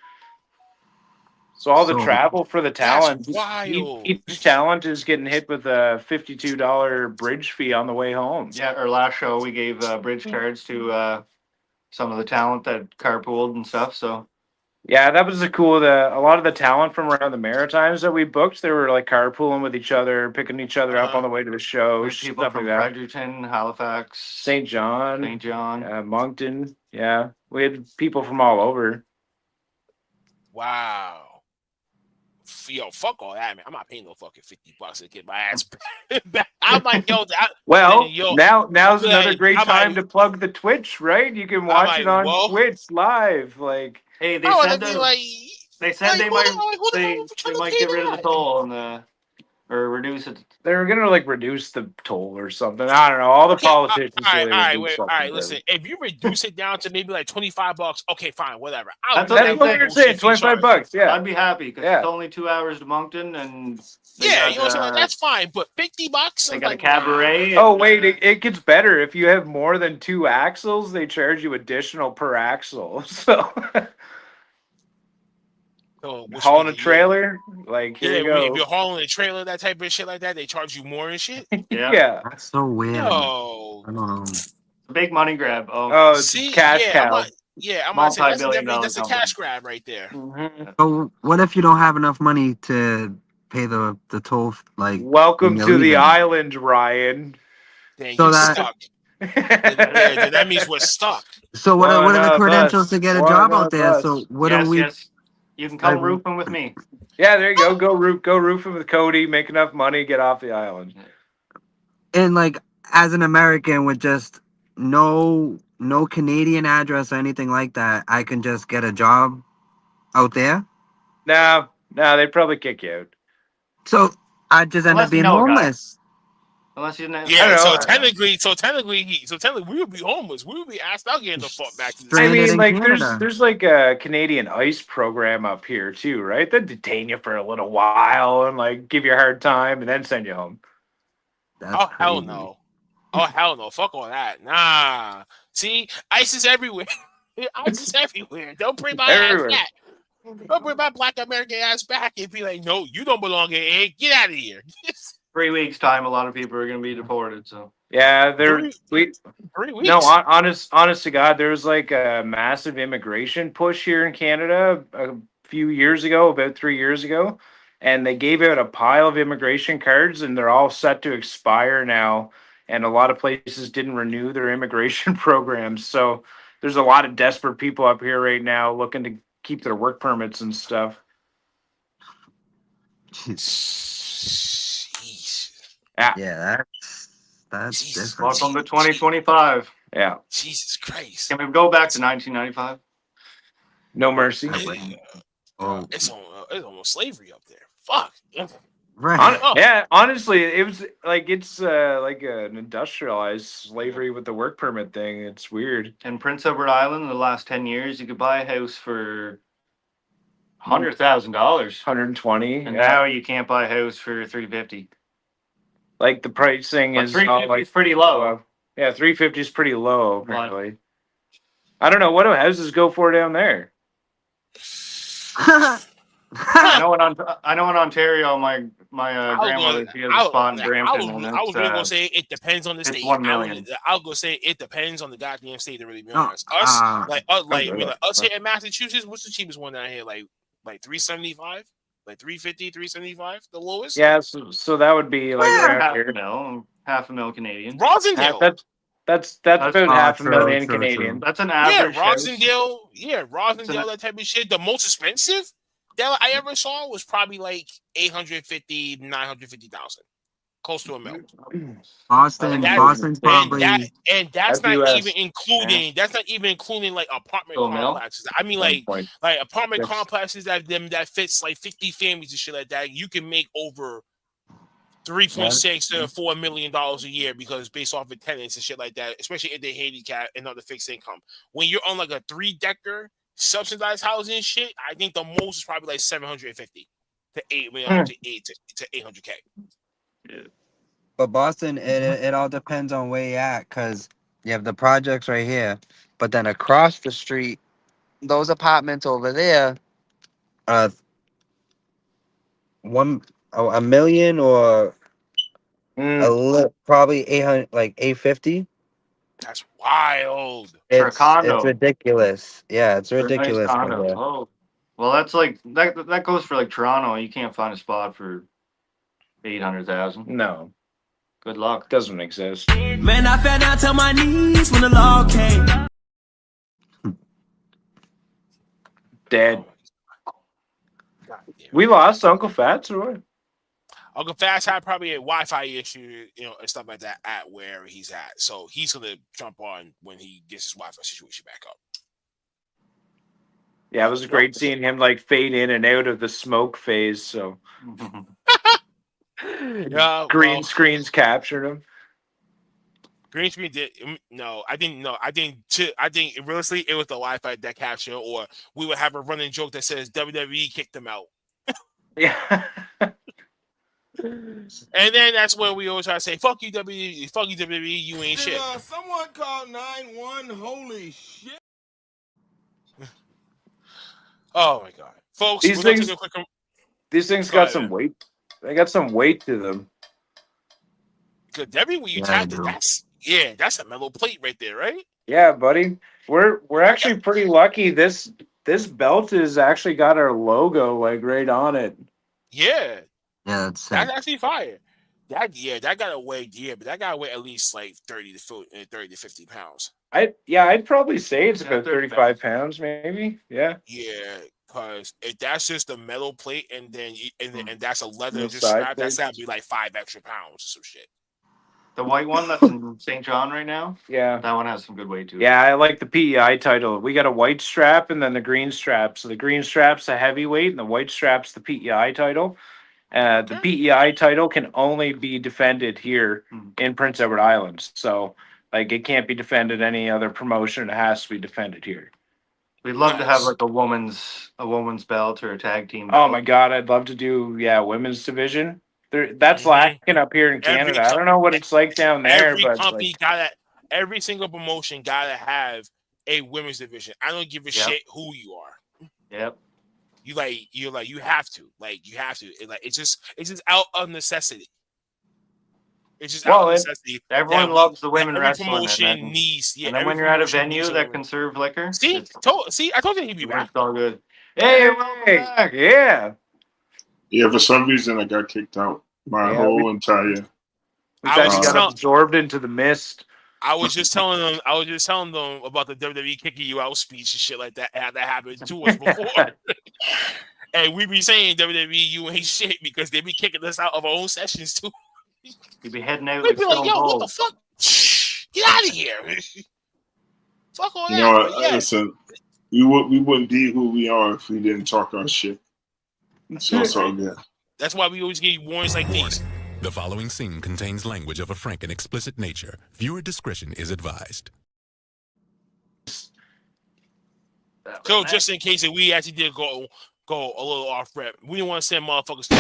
So all the travel for the talent, each talent is getting hit with a $52 bridge fee on the way home. Yeah, our last show we gave bridge cards to some of the talent that carpooled and stuff. So yeah, that was a lot of the talent from around the Maritimes that we booked, they were like carpooling with each other, picking each other up on the way to the show. People from Fredericton, Halifax, St. John, Moncton. Yeah, we had people from all over. Wow. yo, fuck all that, man. I'm not paying no fucking $50 to get my ass back. I'm like, yo, now's another great I'm time like, to plug the Twitch, right? You can watch it on Twitch live. Like, hey, they I said want to be like, they said they might get rid of the that? toll on the or reduce it. they're gonna like reduce the toll or something. I don't know. All the politicians say they're gonna do something. All right, listen. If you reduce it down to maybe like $25, okay, fine, whatever. That's what we're saying. $25, yeah. I'd be happy because it's only 2 hours to Moncton, and you know what I'm saying? That's fine. But $50, they got a cabaret. Oh wait, it gets better. If you have more than 2 axles, they charge you additional per axle. So. Hauling a trailer, like here you go. If you're hauling a trailer, that type of shit like that, they charge you more and shit. Yeah, that's so weird. No, I don't know. Big money grab. See, cash cow. I'm gonna say that's a cash grab right there. Mm-hmm. So what if you don't have enough money to pay the toll? Like, welcome to the island, Ryan. Then so you're that stuck. then that means we're stuck. So what are the credentials to get a job out there? So what do we? Yes. You can come roofing with me. Yeah, there you go. Go roofing with Cody. Make enough money. Get off the island. And like, as an American with just no Canadian address or anything like that, I can just get a job out there. No, they'd probably kick you out. So I just end up being homeless. Unless you know. Yeah, so technically, we would be homeless. We would be asked out getting the fuck back to the I mean, like, there's like a Canadian ICE program up here too, right? They detain you for a little while and like give you a hard time and then send you home. Hell no! Oh hell no! Fuck all that. Nah. See, ICE is everywhere. ICE is everywhere. Don't bring my ass back. Don't bring my Black American ass back and be like, no, you don't belong here. Get out of here. 3 weeks time, a lot of people are going to be deported. So yeah, 3 weeks. No, honest to God, there was like a massive immigration push here in Canada a few years ago, about 3 years ago, and they gave out a pile of immigration cards, and they're all set to expire now. And a lot of places didn't renew their immigration programs, so there's a lot of desperate people up here right now looking to keep their work permits and stuff. Yeah, that's Jesus. different. Welcome to 2025. Yeah. Jesus Christ. Can we go back to 1995? No mercy. It's almost slavery up there. Fuck. Right. Yeah, honestly, it was like it's like an industrialized slavery with the work permit thing. It's weird. In Prince Edward Island, in the last 10 years, you could buy a house for $100,000, 120, and now you can't buy a house for $350. Like the pricing is $350 pretty low. Yeah, $350 is pretty low apparently. I don't know what do houses go for down there. I know in Ontario, my grandmother, she has a spot in Brampton. I was really gonna say it depends on the state. $1 million. I'll go say it depends on the goddamn state. To really be honest, us here in Massachusetts, what's the cheapest one down here? Like $375, like $350, $375, the lowest. Yeah, so that would be like half a mil Canadian. Rosendale. That's about $500,000 Canadian. That's an average. Rosendale, that type of shit. The most expensive that I ever saw was probably like $850,000, $950,000, close to $1 million. Boston's probably, and that's not even including. That's not even including like apartment complexes. I mean, like apartment complexes that fits like 50 families and shit like that. You can make over $3.6 to $4 million a year because based off of tenants and shit like that, especially if they handicap and not the fixed income. When you're on like a 3-decker subsidized housing and shit, I think the most is probably like 750 to 800K. Yeah. But Boston, it all depends on where you're at, because you have the projects right here, but then across the street, those apartments over there, $1 million or probably 800, like 850. That's wild. For a condo. It's ridiculous. Yeah, it's ridiculous. Nice condo. Oh, well, that's like that goes for like Toronto. You can't find a spot for 800,000. No. Good luck. Doesn't exist. Man, I fell down to my knees when the law came. Dead. God damn We lost Uncle Fats, or what? Uncle Fast had probably a Wi-Fi issue, and stuff like that at where he's at. So he's gonna jump on when he gets his Wi-Fi situation back up. Yeah, it was great seeing him like fade in and out of the smoke phase. So Yeah, green screens captured him. Green screen did no. I think realistically it was the Wi-Fi that captured, or we would have a running joke that says WWE kicked them out. Yeah. And then that's when we always try to say, fuck you, WWE, you ain't shit. Someone called 911. Holy shit. Oh my god. Folks, These things got some weight. They got some weight to them. Because everywhere you tap it, that's a metal plate right there, right? Yeah, buddy. We're actually pretty lucky. This belt has actually got our logo like right on it. Yeah. Yeah, that's sick. That's actually fire. That gotta weigh, but that gotta weigh at least like 30 to 50 pounds. I'd probably say it's about 35 pounds, maybe. Yeah. Yeah, because if that's just a metal plate and then and that's a leather just strap, that's gotta be like 5 extra pounds or some shit. The white one that's in St. John right now? Yeah. That one has some good weight to it. Yeah, I like the PEI title. We got a white strap and then the green strap. So the green strap's the heavyweight and the white strap's the PEI title. The PEI title can only be defended here in Prince Edward Island. So, like, it can't be defended any other promotion. It has to be defended here. We'd love to have like a woman's belt or a tag team belt. Oh my god, I'd love to do women's division. That's lacking up here in Canada. I don't know what it's like down there, Every but company every single promotion gotta have a women's division. I don't give a shit who you are. Yep. You have to. It's just out of necessity. It's just out of necessity. Everyone loves the women every wrestling. Promotion needs. And then when you're at a venue that can serve liquor, I told you he'd be back. It's all good. Hey, welcome back. Yeah. Yeah, for some reason I got kicked out. My whole entire. I got absorbed into the mist. I was just telling them about the WWE kicking you out speech and shit like that. That happened to us before. And we be saying WWE, you ain't shit because they be kicking us out of our own sessions too. You be heading out. We'd be like, yo, what the fuck? Get out of here. Fuck all that. You know what? Listen, we wouldn't be who we are if we didn't talk our shit. So it's all good. That's why we always give you warnings like these. The following scene contains language of a frank and explicit nature. Viewer discretion is advised. So just in case if we actually did go a little off rep, we didn't want to send motherfuckers to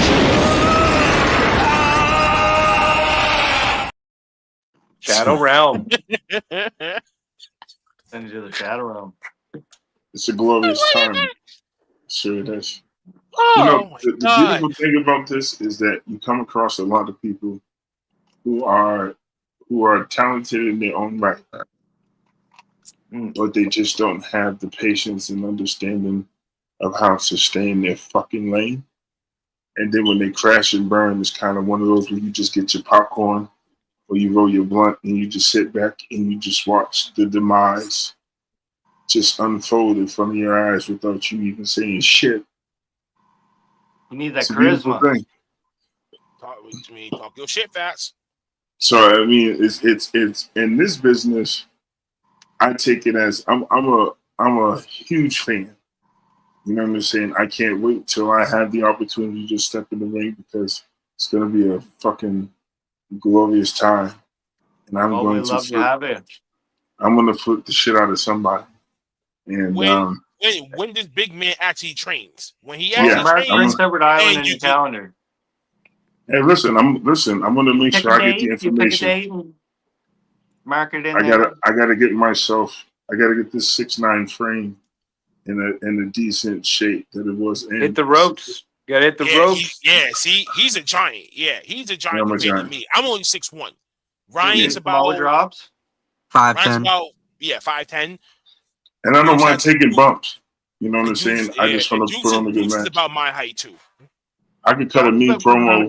Shadow Realm. Send you to the Shadow Realm. It's a glorious time. Sure it is. Oh, the beautiful thing about this is that you come across a lot of people who are talented in their own right, but they just don't have the patience and understanding of how to stay in their fucking lane. And then when they crash and burn, it's kind of one of those where you just get your popcorn or you roll your blunt and you just sit back and you just watch the demise just unfold in front of your eyes without you even saying shit. You need that charisma. Talk your shit, Fats. So I mean, it's in this business. I take it as I'm a huge fan. You know what I'm saying? I can't wait till I have the opportunity to just step in the ring because it's gonna be a fucking glorious time, and I'm going to flip the shit out of somebody. And when this big man actually trains, when he actually trains, Edward Island in your calendar. Hey, listen, I'm going to make sure I get the information. Mark it in I gotta get myself. I gotta get this 6'9" frame in a decent shape that it was in. Hit the ropes. You gotta hit the ropes. See, he's a giant. Yeah, he's a giant compared to me. I'm only 6'1". Ryan's about drops. 5'10". 5'10". And I don't mind taking bumps. You know what I'm saying? I just want to put on a good match. It's about my height too. I could cut a mean promo.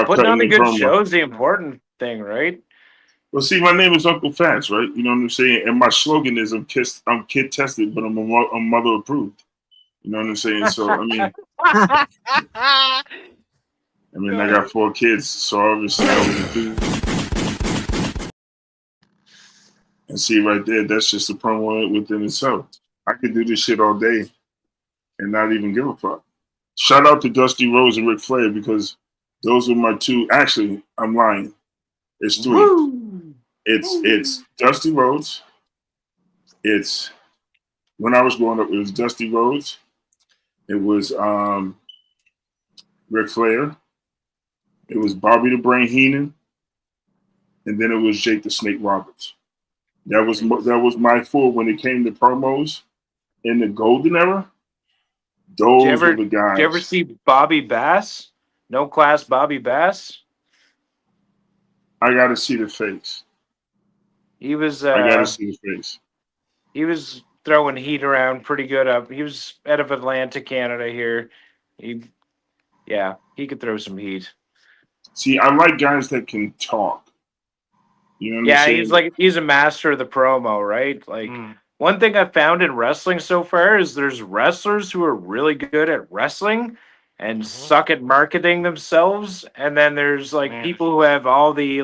Putting on a good show is the important thing, right? Well, see, my name is Uncle Fats, right? You know what I'm saying? And my slogan is I'm kid tested, but I'm mother approved. You know what I'm saying? So I got 4 kids, so obviously I was do. And see right there, that's just a promo within itself. I could do this shit all day and not even give a fuck. Shout out to Dusty Rhodes and Ric Flair because those were my 2. Actually, I'm lying. It's 3. Woo! It's Dusty Rhodes. It's when I was growing up, it was Dusty Rhodes. It was Ric Flair. It was Bobby the Brain Heenan, and then it was Jake the Snake Roberts. That was my 4 when it came to promos in the golden era. Those were the guys. Did you ever see Bobby Bass? No Class Bobby Bass? I got to see the face. He was. I got to see the face. He was throwing heat around pretty good up. He was out of Atlanta, Canada here. He could throw some heat. See, I like guys that can talk. You know what I'm saying? He's a master of the promo, right? One thing I've found in wrestling so far is there's wrestlers who are really good at wrestling and suck at marketing themselves, and then there's people who have all the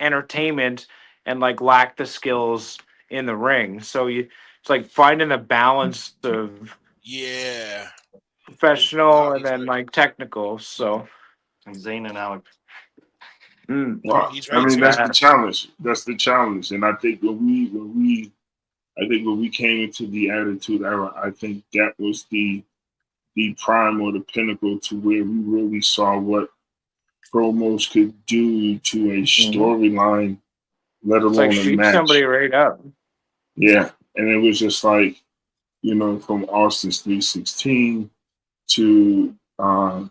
entertainment and lack the skills in the ring. So it's like finding a balance of professional and then technical. So and Zayn and Alex. Well, that's the challenge. That's the challenge, and I think when we came into the Attitude Era, I think that was the prime or the pinnacle to where we really saw what promos could do to a storyline, let alone a match. Somebody right up. Yeah, and it was just from Austin's 316 to The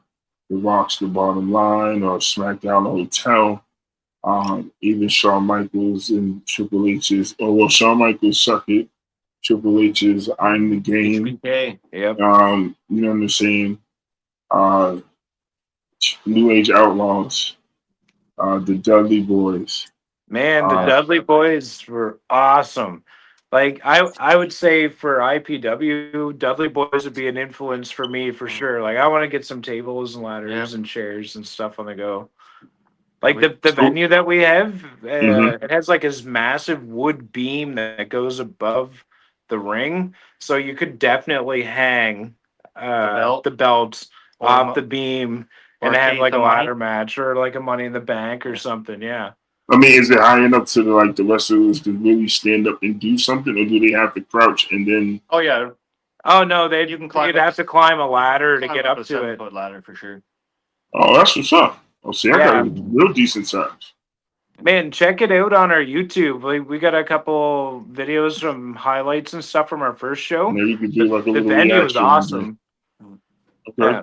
Rock's The Bottom Line or SmackDown Hotel. Even Shawn Michaels and Triple H's, Shawn Michaels Suck It, Triple H's I'm the Game. HBK. Yep. You know what I'm saying? New Age Outlaws, the Dudley Boys. Man, the Dudley Boys were awesome. I would say for IPW, Dudley Boys would be an influence for me for sure. I want to get some tables and ladders and chairs and stuff on the go. The venue that we have, it has this massive wood beam that goes above the ring, so you could definitely hang the belts off the beam and have a ladder match or a Money in the Bank or something. Yeah. I mean, is it high enough to the wrestlers to really stand up and do something, or do they have to crouch and then? Oh yeah. Oh no, you'd have to climb a ladder to get up to it. 7-foot ladder for sure. Oh, that's what's up. Oh, see, I got a real decent size. Man, check it out on our YouTube. We got a couple videos from highlights and stuff from our first show. Maybe you could do a little venue was awesome. Okay.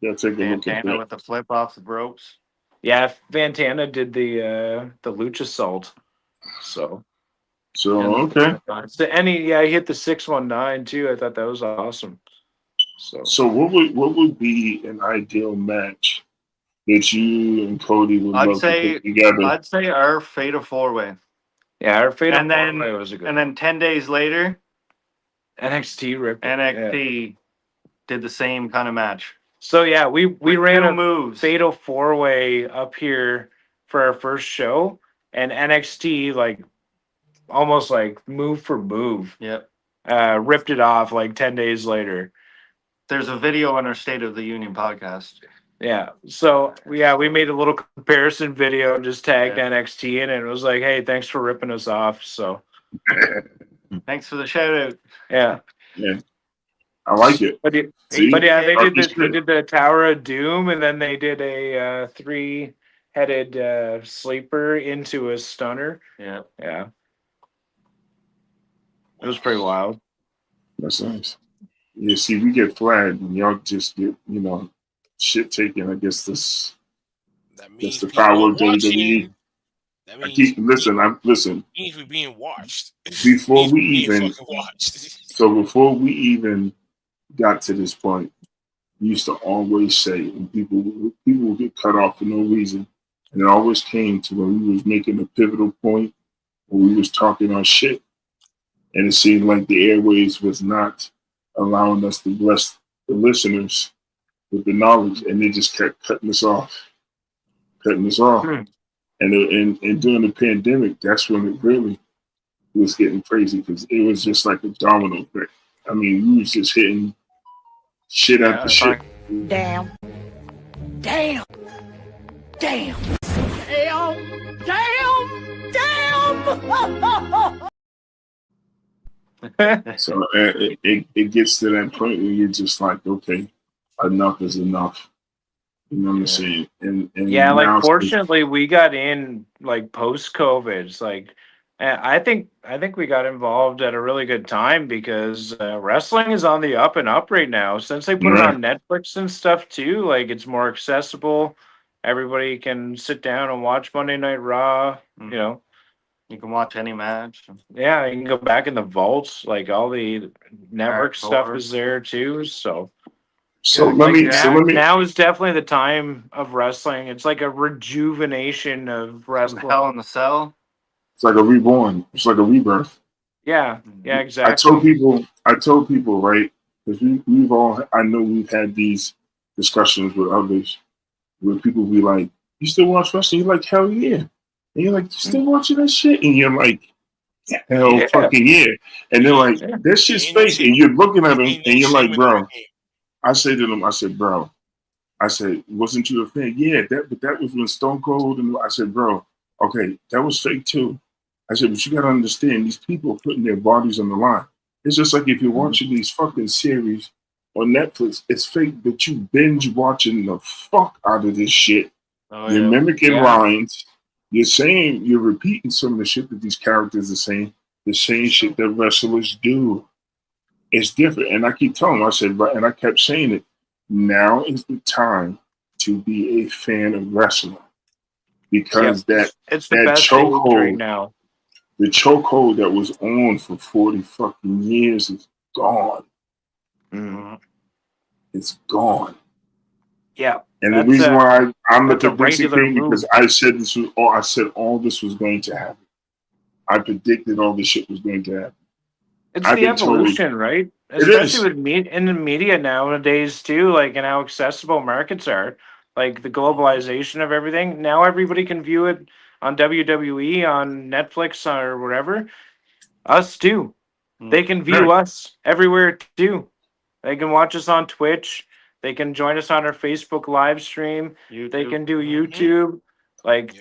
Yeah, take a look at that. With the flip off the ropes. Yeah, Fantana did the Lucha Salt. So okay. He hit the 619 too. I thought that was awesome. So what would be an ideal match that you and Cody would love to put together? I'd say our Fatal 4-Way. Yeah, our Fatal 4-Way was a good. And then 10 days later, NXT did the same kind of match. So yeah, we ran a Fatal 4-Way up here for our first show, and NXT almost move for move. Yep. Ripped it off 10 days later. There's a video on our State of the Union podcast. Yeah. So we made a little comparison video and just tagged NXT in, and it was hey, thanks for ripping us off. So thanks for the shout out. Yeah. Yeah. I like it. But they did the Tower of Doom, and then they did a 3-headed sleeper into a stunner. Yeah. Yeah. It was pretty wild. That's nice. Yeah, see, we get flagged and y'all just get, shit taken. I guess that's the power of WWE. Listen. Means we're being watched. Before we even got to this point, we used to always say, and people would get cut off for no reason, and it always came to when we was making a pivotal point, when we was talking our shit, and it seemed like the airways was not allowing us to bless the listeners with the knowledge, and they just kept cutting us off. And during the pandemic, that's when it really was getting crazy because it was just like a domino effect. I mean, we was just hitting shit after shit. Damn. Damn. Damn. Damn. Damn. So it gets to that point where you're just like, okay, enough is enough. You know what I'm saying? And yeah, like now fortunately we got in like post COVID. It's like I think we got involved at a really good time because wrestling is on the up and up right now. Since they put it on Netflix and stuff too, like it's more accessible. Everybody can sit down and watch Monday Night Raw. You know, You can watch any match. yeah, you can go back in the vaults. Like all the network stuff is there too. So now is definitely the time of wrestling. It's like a rejuvenation of wrestling. Hell in the Cell. it's like a reborn. It's like a rebirth. Yeah, exactly. I told people, right? Because I know we've had these discussions with others where people be like, "You still watch wrestling?" You're like, "Hell yeah!" And you're like, "You still watching that shit?" And you're like, "Hell fucking yeah!" And they're like, "That shit's fake." And you're looking at them, and you're like, "Bro." I say to them, I said, "Bro," I said, "Wasn't you a fan?" "Yeah, but that was when Stone Cold." And I said, "Bro, okay, that was fake too." I said, "But you gotta understand, these people are putting their bodies on the line. It's just like if you're watching these fucking series on Netflix, it's fake, but you binge watching the fuck out of this shit. You're mimicking lines. You're repeating some of the shit that these characters are saying, the same shit that wrestlers do. It's different." And I keep telling them, I said, and I kept saying it, now is the time to be a fan of wrestling. Because that chokehold right now. The chokehold that was on for 40 fucking years is gone. It's gone. Yeah. And the reason why I'm the predicting king because I said all this was going to happen. I predicted all this shit was going to happen. It's the evolution, right? Especially with in the media nowadays too, like and how accessible markets are, like the globalization of everything. Now everybody can view it on WWE, on Netflix, or whatever. Us too. They can view us everywhere too. They can watch us on Twitch. They can join us on our Facebook live stream. They can do YouTube. Like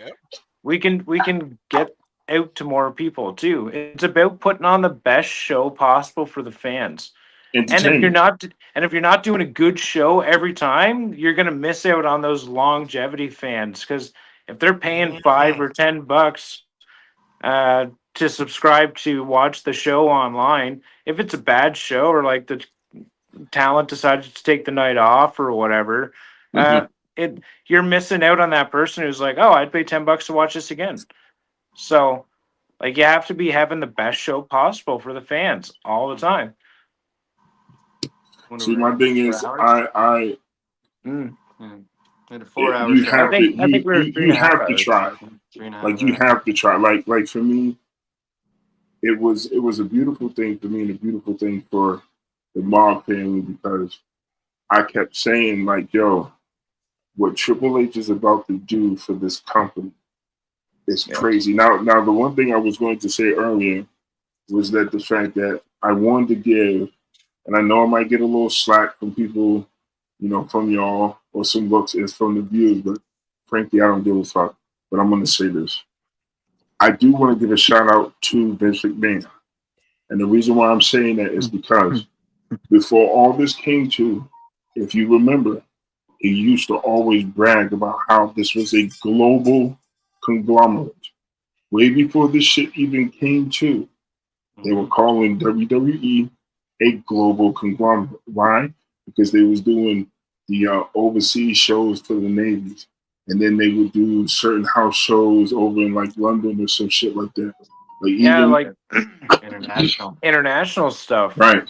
we can get out to more people too. It's about putting on the best show possible for the fans. And if you're not doing a good show every time, you're gonna miss out on those longevity fans. Because if they're paying $5 or $10 to subscribe to watch the show online, if it's a bad show or like the talent decided to take the night off or whatever, you're missing out on that person who's like, "Oh, I'd pay $10 to watch this again." So, like, you have to be having the best show possible for the fans all the time. See, my thing is, I In a 4 hour you show. have to, I think we're you have to try. Like you have to try. Like for me, it was a beautiful thing for me and a beautiful thing for the Mobb family because I kept saying like, "Yo, what Triple H is about to do for this company is crazy." Now, the one thing I was going to say earlier was that the fact that I wanted to give, and I know I might get a little slack from people, from y'all or some books is from the viewers, but frankly, I don't give a fuck. But I'm going to say this. I do want to give a shout out to Vince McMahon. And the reason why I'm saying that is because before all this came to, if you remember, he used to always brag about how this was a global conglomerate. Way before this shit even came to, they were calling WWE a global conglomerate. Why? Because they was doing the overseas shows for the navies. And then they would do certain house shows over in like London or some shit like that. Like international stuff. Right.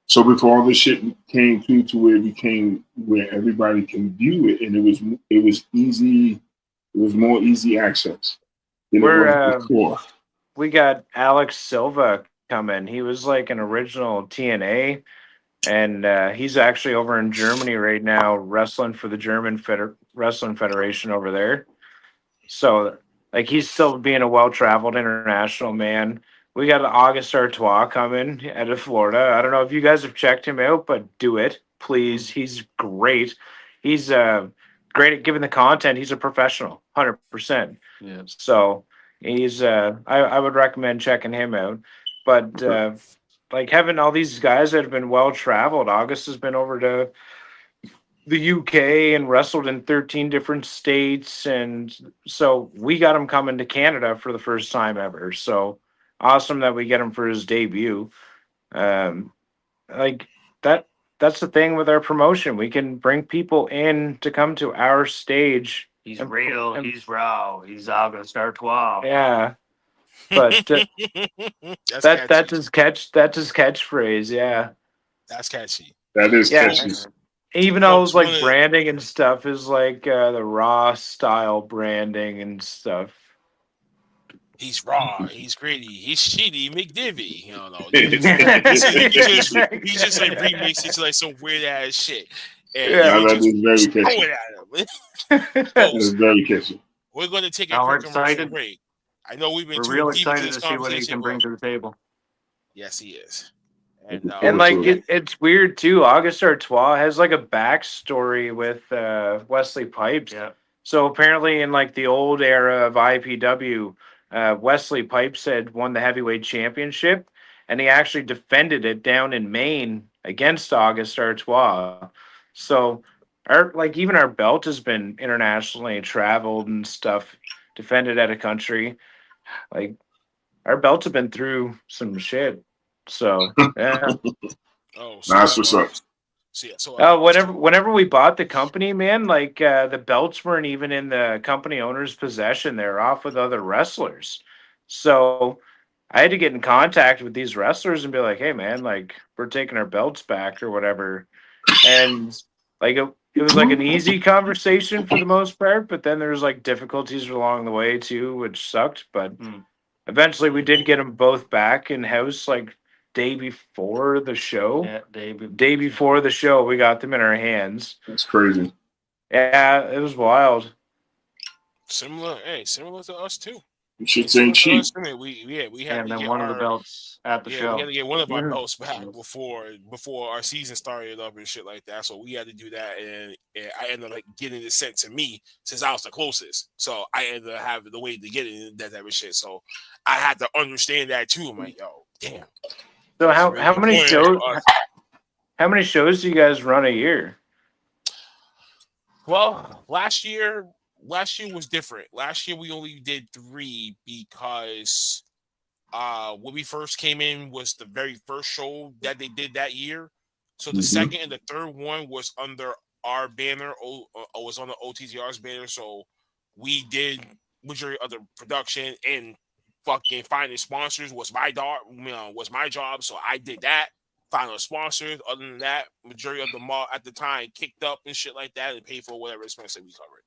So before all this shit came to where it became where everybody can view it, and it was easy. It was more easy access than it was before. We got Alex Silva coming. He was like an original TNA and he's actually over in Germany right now wrestling for the German Wrestling Federation over there. So, like, he's still being a well-traveled international man. We got August Artois coming out of Florida. I don't know if you guys have checked him out, but do it, please. He's great. He's great at giving the content. He's a professional, 100%. Yeah. So he's I would recommend checking him out. But like having all these guys that have been well-traveled, August has been over to the UK and wrestled in 13 different states, and so we got him coming to Canada for the first time ever. So awesome that we get him for his debut. Like that's the thing with our promotion. We can bring people in to come to our stage. He's real, he's raw, he's August Artois. Yeah. But that's his catchphrase, yeah. That's catchy. That is catchy. Even though it's like branding and stuff is like the Raw style branding and stuff. He's raw. He's gritty. He's shitty. McDivvy. You know, he just like remix it to like some weird ass shit. And that is very catchy. That is very catchy. We're going to take a quick commercial break. I know we're real excited to see what he can bring to the table. Yes, he is. And like it's weird too. August Artois has like a backstory with Wesley Pipes. Yeah. So apparently in like the old era of IPW, Wesley Pipes had won the heavyweight championship, and he actually defended it down in Maine against August Artois. So even our belt has been internationally traveled and stuff, defended at a country. Like our belts have been through some shit. So yeah. That's what's up. So whenever we bought the company, man, like the belts weren't even in the company owner's possession. They're off with other wrestlers. So I had to get in contact with these wrestlers and be like, hey man, like we're taking our belts back or whatever. And like it was like an easy conversation for the most part, but then there's like difficulties along the way too, which sucked. But eventually we did get them both back in house, like day before the show. Yeah, day before the show, we got them in our hands. That's crazy. Yeah, it was wild. Similar to us too. Shit's ain't cheap. We had and to then get one of the belts at the show. We had to get one of our belts back before our season started up and shit like that. So we had to do that, and I ended up like getting it sent to me since I was the closest. So I ended up having the way to get it and that type of shit. So I had to understand that too. I'm like, yo, damn. So how many shows? How many shows do you guys run a year? Well, last year was different. Last year we only did 3 because when we first came in was the very first show that they did that year. So the second and the third one was under our banner, was on the OTTR's banner. So we did majority of the production, and fucking finding sponsors was my job. So I did that. Finding sponsors. Other than that, majority of the mall at the time kicked up and shit like that and paid for whatever expense that we covered.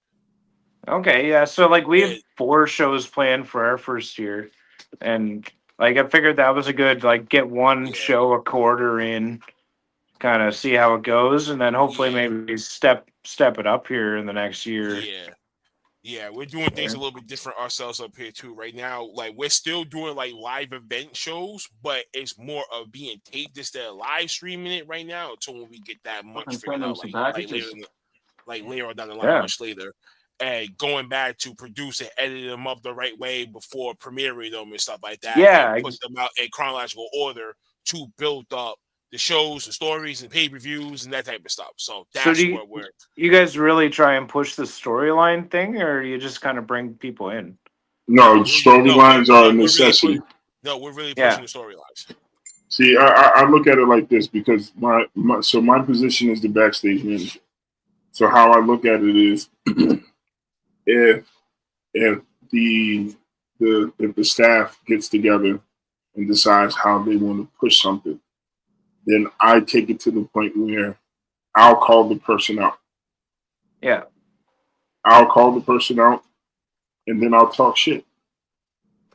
Okay, yeah. So like we had 4 shows planned for our first year, and like I figured that was a good like get one show a quarter in, kind of see how it goes, and then hopefully maybe step it up here in the next year. Yeah, we're doing things a little bit different ourselves up here too. Right now, like we're still doing like live event shows, but it's more of being taped instead of live streaming it right now until when we get that much figured out, like later on down the line, much later. And going back to produce and edit them up the right way before premiering them and stuff like that. Yeah, and put them out in chronological order to build up the shows, the stories, and pay-per-views and that type of stuff. So that's where we're. You guys really try and push the storyline thing, or do you just kind of bring people in? No, storylines are a necessity. We're really pushing the storylines. See, I look at it like this because my position is the backstage manager. So how I look at it is, if the staff gets together and decides how they want to push something, then I take it to the point where I'll call the person out. Yeah. I'll call the person out, and then I'll talk shit.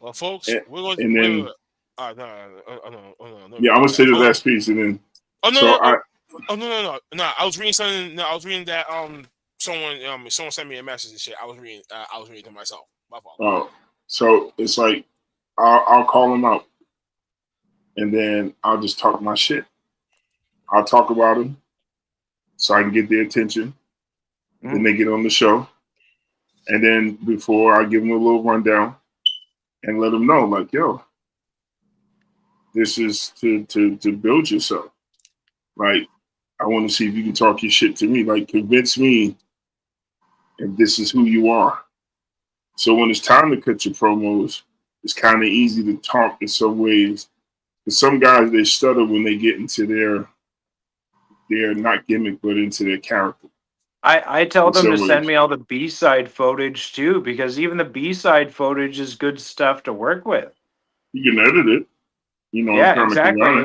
Well, folks, we're going and then. no. Yeah, I'm gonna say the last piece, and then. Oh no. I was reading something. No, I was reading that someone sent me a message and shit. I was reading to myself. My fault. Oh, so it's like I'll call him out, and then I'll just talk my shit. I'll talk about him so I can get their attention. Then they get on the show, and then before I give them a little rundown and let them know, like, yo, this is to build yourself. Like, I want to see if you can talk your shit to me. Like, convince me if this is who you are. So when it's time to cut your promos, it's kind of easy to talk in some ways. Because some guys, they stutter when they get into their not gimmick, but into their character. I tell them to send me all the B-side footage too, because even the B-side footage is good stuff to work with. You can edit it. Yeah, exactly.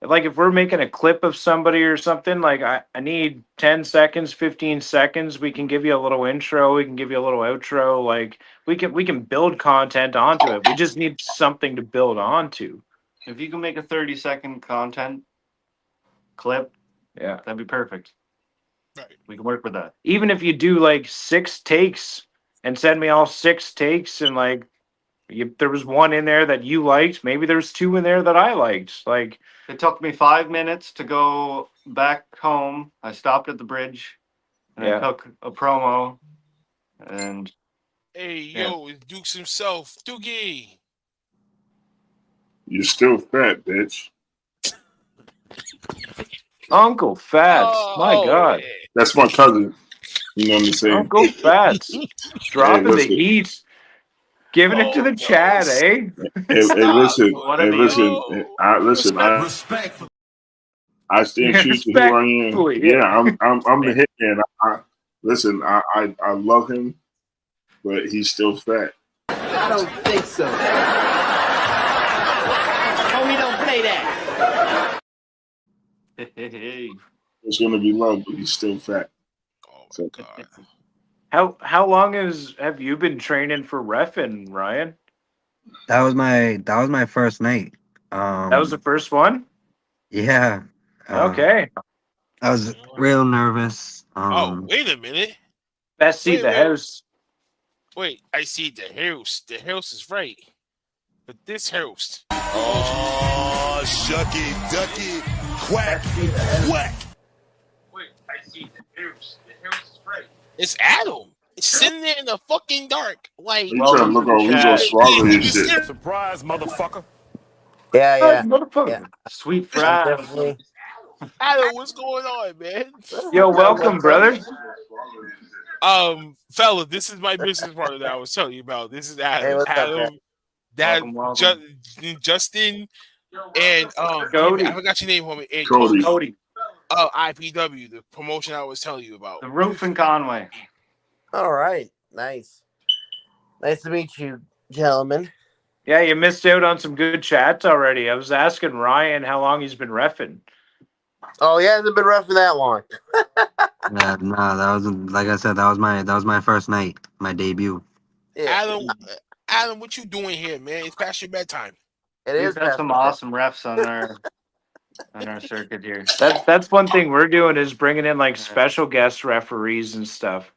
Like if we're making a clip of somebody or something, like I need 10 seconds, 15 seconds. We can give you a little intro. We can give you a little outro. Like we can build content onto it. We just need something to build onto. If you can make a 30-second content clip, yeah, that'd be perfect. Right. We can work with that. Even if you do like 6 takes and send me all 6 takes, and like there was one in there that you liked, maybe there's 2 in there that I liked. Like it took me 5 minutes to go back home. I stopped at the bridge and I took a promo. And hey, yo, it's Dukes himself, Doogie. You're still fat, bitch. Uncle Fats, my God. That's my cousin. You know what I'm saying? Uncle Fats. Dropping the heat. Giving it to the chat, eh? Hey, listen. I stand true to who I am. Yeah, I'm the hitman. I love him, but he's still fat. I don't think so. Homie, don't play that. It's gonna be love, but he's still fat. Oh my God. How long have you been training for reffing, Ryan? That was my first night. That was the first one? Yeah. Okay. I was real nervous. Wait a minute. Best seat the house. Wait, I see the house. The house is right. But this house. Oh, shucky, ducky, quack, quack. Wait, I see the house. The house is right. It's Adam. It's sitting there in the fucking dark. Like, you trying to look over, he's gonna swallow his shit. Surprise, motherfucker. Yeah. Motherfucker. Sweet fries. Definitely. Adam, what's going on, man? Yo, welcome, brother. Fella, this is my business partner that I was telling you about. This is Adam. Hey, what's up, Adam, welcome. Justin, and Cody. I forgot your name, homie. And Cody. IPW, the promotion I was telling you about. The roof in Conway. All right. Nice. Nice to meet you, gentlemen. Yeah, you missed out on some good chats already. I was asking Ryan how long he's been reffing. Oh, he hasn't been rough for that long. Yeah, no, that was, like I said, that was my first night, my debut. Yeah. Adam, what you doing here, man? It's past your bedtime. We've got some awesome refs on our circuit here. That's one thing we're doing is bringing in like special guest referees and stuff.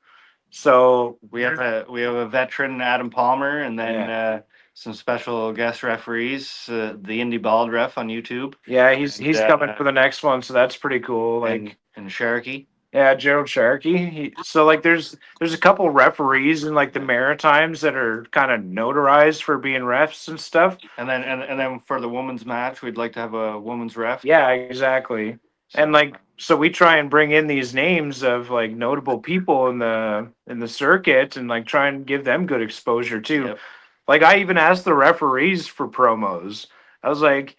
So we have a veteran, Adam Palmer, and then some special guest referees, the Indie Bald ref on YouTube. Yeah, he's coming for the next one, so that's pretty cool. Like and Sharkey. Yeah, Gerald Sharkey. So like there's a couple referees in like the Maritimes that are kind of notarized for being refs and stuff. And then for the women's match, we'd like to have a women's ref. Yeah, exactly. And like so we try and bring in these names of like notable people in the circuit and like try and give them good exposure too. Yep. Like I even asked the referees for promos. I was like,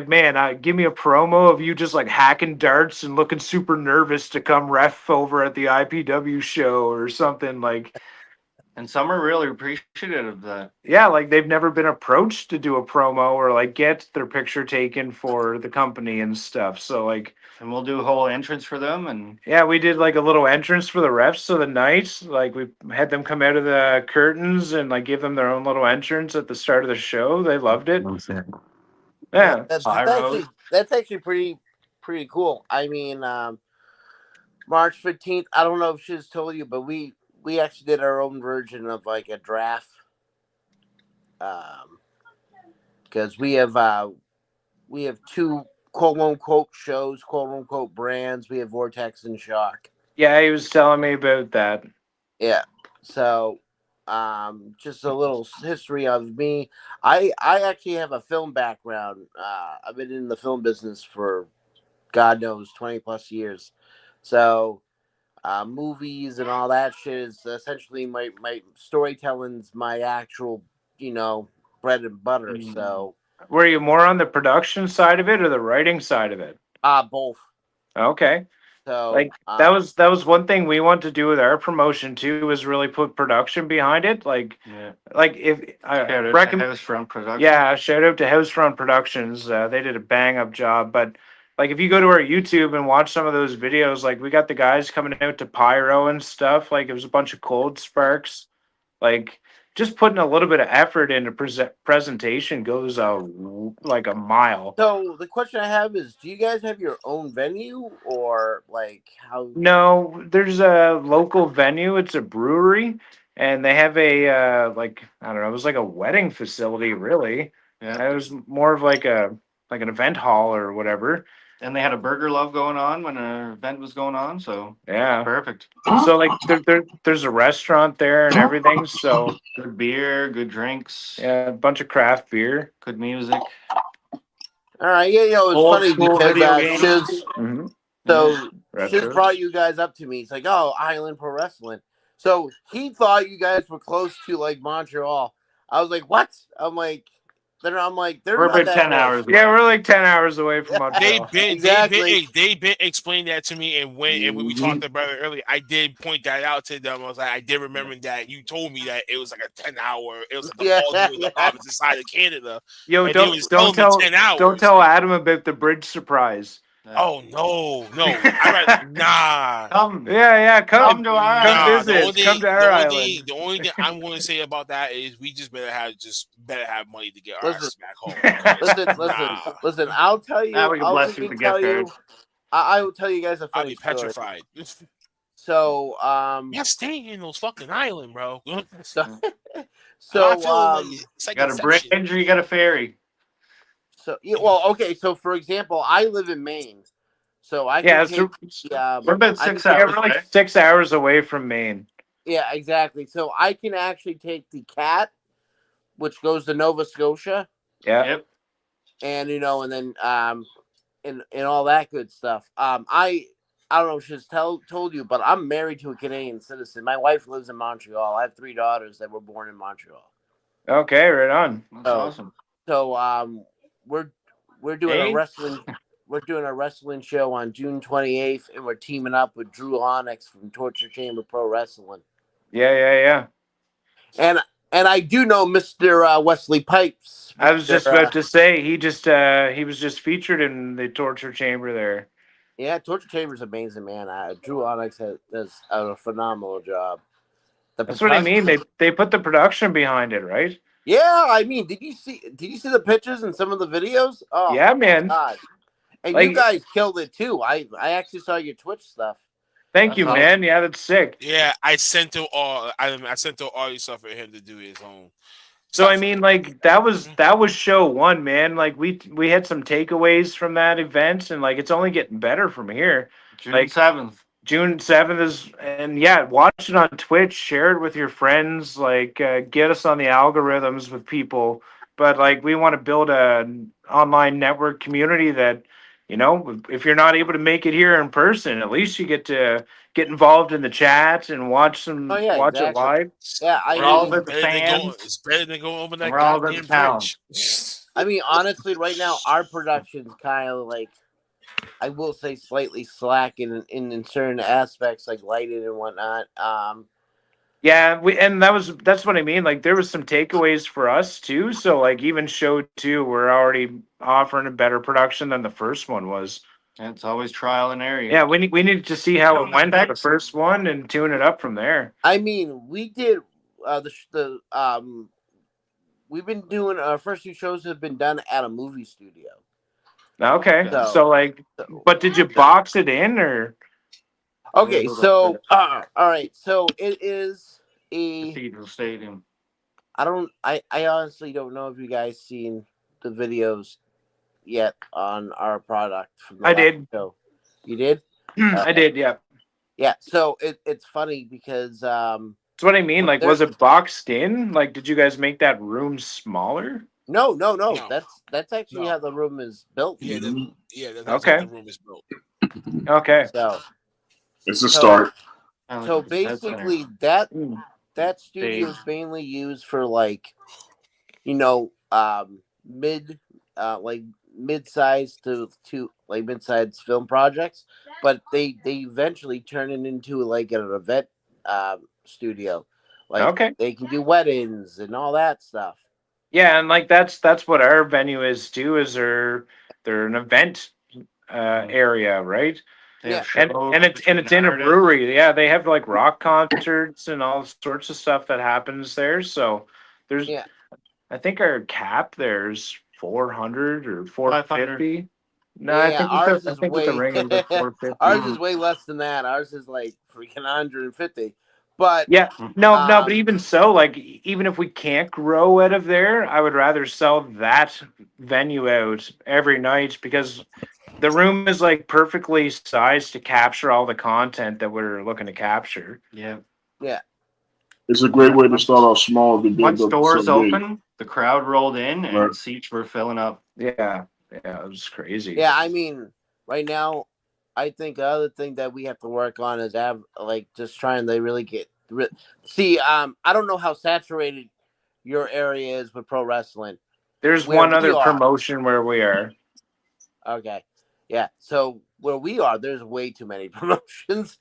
man, give me a promo of you just like hacking darts and looking super nervous to come ref over at the IPW show or something like. And some are really appreciative of that. Yeah, like they've never been approached to do a promo or like get their picture taken for the company and stuff. So like, and we'll do a whole entrance for them. And yeah, we did like a little entrance for the refs of the night. Like we had them come out of the curtains and like give them their own little entrance at the start of the show. They loved it. Yeah, that's actually pretty pretty cool. I mean, March 15th. I don't know if she's told you, but we actually did our own version of like a draft. Because we have two quote unquote shows, quote unquote brands. We have Vortex and Shock. Yeah, he was telling me about that. Yeah. So, just a little history of me. I actually have a film background. I've been in the film business for God knows 20 plus years. So, movies and all that shit is essentially my storytelling's my actual, bread and butter. So, were you more on the production side of it or the writing side of it? Both. Okay. So like that was one thing we want to do with our promotion too, was really put production behind it. Like if I recommend Housefront Productions. Yeah, shout out to Housefront Productions. They did a bang up job. But like if you go to our YouTube and watch some of those videos, like we got the guys coming out to pyro and stuff. Like it was a bunch of cold sparks. Like just putting a little bit of effort into presentation goes like a mile. So the question I have is, do you guys have your own venue or like how? No, there's a local venue. It's a brewery, and they have a like I don't know. It was like a wedding facility, really. Yeah. It was more of like an event hall or whatever. And they had a burger love going on when an event was going on, so Yeah, perfect. So like there's a restaurant there and everything. So Good beer, good drinks, yeah, a bunch of craft beer, good music. All right, yeah, it's Old funny school because video games. Shiz, Mhm. so Retro. Shiz brought you guys up to me. He's like, "Oh, Island Pro Wrestling." So he thought you guys were close to like Montreal. I was like, "What?" I'm like, they're We're not about that 10 close. hours. Yeah, we're like 10 hours away from Montreal. They've been explaining that to me, and when we talked about it earlier, I did point that out to them. I was like, I did remember that you told me that it was like a 10-hour. It was like all the opposite side of Canada. Yo, and don't tell Adam about the bridge surprise. Oh no! Nah. Come. Yeah, come to our come island. visit. Come to our island. The only thing I'm going to say about that is we just better have money to get our asses back home. Listen. I'll tell you. Now we can I'll bless you with the gift card. I will tell you guys a I'll funny be story. petrified. So, you're staying in those fucking island, bro. so You got a bridge or you got a ferry? So okay. So for example, I live in Maine, so I can take, we're about 6 hours. We're like 6 hours away from Maine. Yeah, exactly. So I can actually take the cat, which goes to Nova Scotia. Yeah. Yep. And and then and all that good stuff. I don't know if she's told you, but I'm married to a Canadian citizen. My wife lives in Montreal. I have 3 daughters that were born in Montreal. Okay, right on. That's awesome. So we're doing a wrestling. We're doing a wrestling show on June 28th, and we're teaming up with Drew Onyx from Torture Chamber Pro Wrestling. Yeah. And I do know Mr. Wesley Pipes. I was just about to say he was just featured in the Torture Chamber there. Yeah, Torture Chamber's amazing, man. Drew Onyx does a phenomenal job. That's what I mean. They put the production behind it, right? Yeah, I mean, did you see the pictures and some of the videos? Oh, yeah, man. God. And you guys killed it too. I actually saw your Twitch stuff. Thank you, man. Yeah, that's sick. Yeah, I sent all your stuff for him to do his own. So I mean, like that was show 1, man. Like we had some takeaways from that event, and like it's only getting better from here. June 7th. June 7th is, and yeah, watch it on Twitch, share it with your friends, like get us on the algorithms with people. But like we want to build an online network community that, if you're not able to make it here in person, at least you get to get involved in the chat and watch it live. Yeah, it's better than going over that goddamn bridge. I mean, honestly, right now our production's kind of like, I will say, slightly slack in certain aspects, like lighting and whatnot. Yeah, that's what I mean. Like there was some takeaways for us too. So like even show 2, we're already offering a better production than the first one was. And it's always trial and error. Yeah, we need to see how it went for the first one and tune it up from there. I mean, we did we've been doing our first 2 shows have been done at a movie studio. Okay, So- so like, but did you box it in or? Okay, so all right, so it is a Cathedral Stadium. I honestly don't know if you guys seen the videos yet on our product from the I last did. show. You did? I did, yeah. Yeah, so it's funny because That's what I mean. Like, was it boxed in? Like, did you guys make that room smaller? No. That's actually how the room is built. Yeah, that's Okay. how the room is built. Okay. So it's a start. So basically, that studio is mainly used for like, mid-sized to like mid-sized film projects, but they eventually turn it into like an event studio. Like Okay. they can do weddings and all that stuff. Yeah, and like that's what our venue is too. Is they're an event area, right? Yeah, and it's in a brewery. Yeah, they have like rock concerts and all sorts of stuff that happens there. So there's, I think our cap there's 400 or 450. No, I think ours I is think way with the ring is like 450. ours is way less than that. Ours is like freaking 150. But yeah, no, but even so, like even if we can't grow out of there, I would rather sell that venue out every night because the room is like perfectly sized to capture all the content that we're looking to capture. Yeah. Yeah. It's a great way to start off small to build Once up doors something big. open, the crowd rolled in and Right. seats were filling up. Yeah, it was crazy. Yeah, I mean, right now, I think the other thing that we have to work on is just trying to really get see. I don't know how saturated your area is with pro wrestling. There's Where one we other are- promotion where we are. Okay, yeah. So where we are, there's way too many promotions.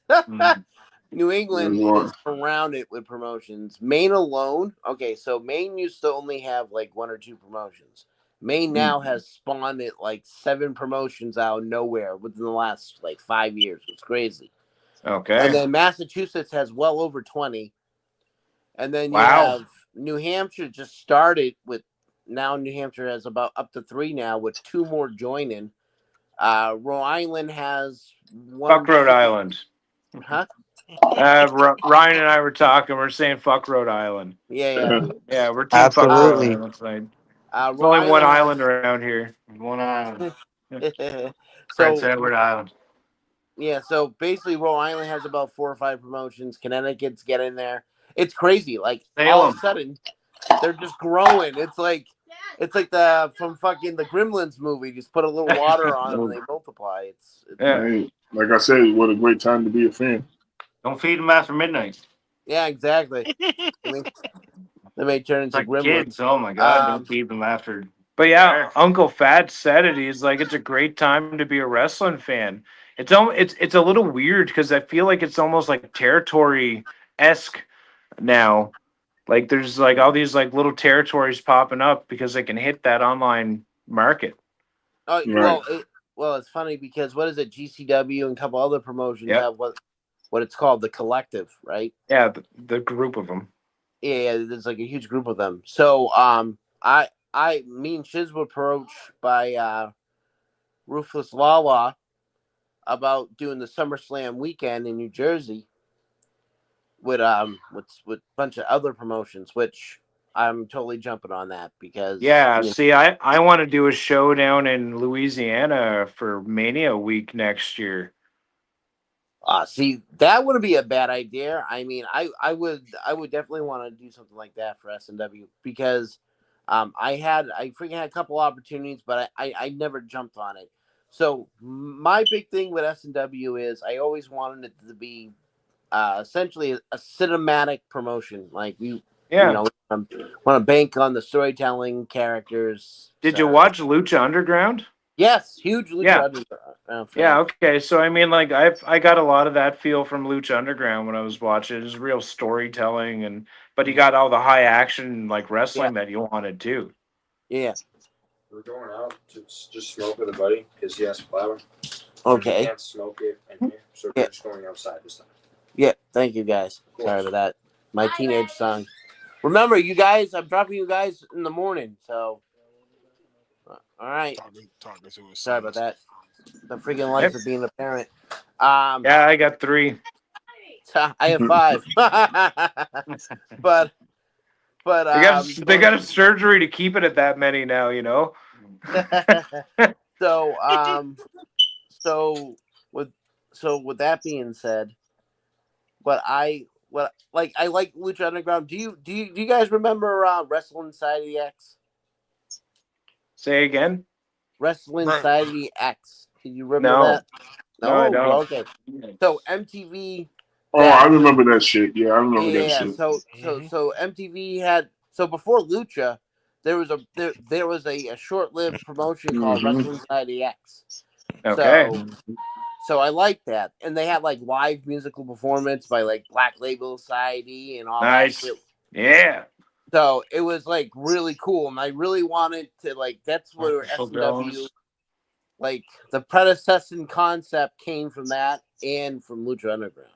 New England is surrounded with promotions. Maine alone. Okay, so Maine used to only have like one or two promotions. Maine now has spawned it like 7 promotions out of nowhere within the last like 5 years. It's crazy. Okay. And then Massachusetts has well over 20. And then you Wow. have New Hampshire just started with, now New Hampshire has about up to 3 now with 2 more joining. Rhode Island has one. Fuck Rhode Island. Huh? Ryan and I were talking. We're saying fuck Rhode Island. Yeah. Yeah, we're team fuck Rhode Absolutely. Island tonight. There's Rhode only one Island island around here. One island. So Prince Edward Island. yeah, so basically Rhode Island has about 4 or 5 promotions. Connecticut's getting there. It's crazy. Like all of a sudden they're just growing. It's like the from fucking the Gremlins movie. Just put a little water on them and they multiply. It's Hey, like I said, what a great time to be a fan. Don't feed them after midnight. yeah, exactly. I mean, they may turn into Like Gremlins. kids. Oh my god! Don't feed them after. But yeah, Uncle Fat said it. He's like, it's a great time to be a wrestling fan. It's a little weird because I feel like it's almost like territory-esque now. Like there's like all these like little territories popping up because they can hit that online market. Oh well, it's funny because what is it? GCW and a couple other promotions have what it's called, the Collective, right? Yeah, the group of them. Yeah, there's like a huge group of them. So me and Shiz were approached by Ruthless Lala about doing the SummerSlam weekend in New Jersey with a bunch of other promotions, which I'm totally jumping on that because see, I want to do a show down in Louisiana for Mania week next year. See, that wouldn't be a bad idea. I mean, I would definitely want to do something like that for S&W because I freaking had a couple opportunities, but I never jumped on it. So my big thing with S&W is I always wanted it to be essentially a cinematic promotion. Like want to bank on the storytelling, characters. Did you watch Lucha Underground? Yes, huge Lucha Underground fan. Yeah, okay. So I mean, like I got a lot of that feel from Lucha Underground when I was watching. It was real storytelling, but you got all the high action like wrestling that you wanted too. Yeah. We're going out to just smoke with a buddy because he has flower. Okay. We can't smoke it in here, so we're just going outside this time. Yeah, thank you guys. Sorry about that. My teenage son. Remember, you guys, I'm dropping you guys in the morning, so All right. Talking to his Sorry about sons. that. The freaking life of being a parent. Yeah, I got 3. I have 5. but They got a surgery to keep it at that many now, you know. so with that being said, I like Lucha Underground. Do you guys remember Wrestling Society X? Say again. Wrestling Society X. Can you remember No. that? No, I No. don't. Okay. So MTV. Oh, I remember that shit. Yeah, I remember that Yeah. shit. So MTV had before Lucha, there was a short-lived promotion called Mm-hmm. Wrestling Society X. Okay. So I like that, and they had like live musical performance by like Black Label Society and all that Nice. shit. Yeah. So it was like really cool, and I really wanted to like. That's where SMW, like the predecessor concept, came from that and from Lucha Underground.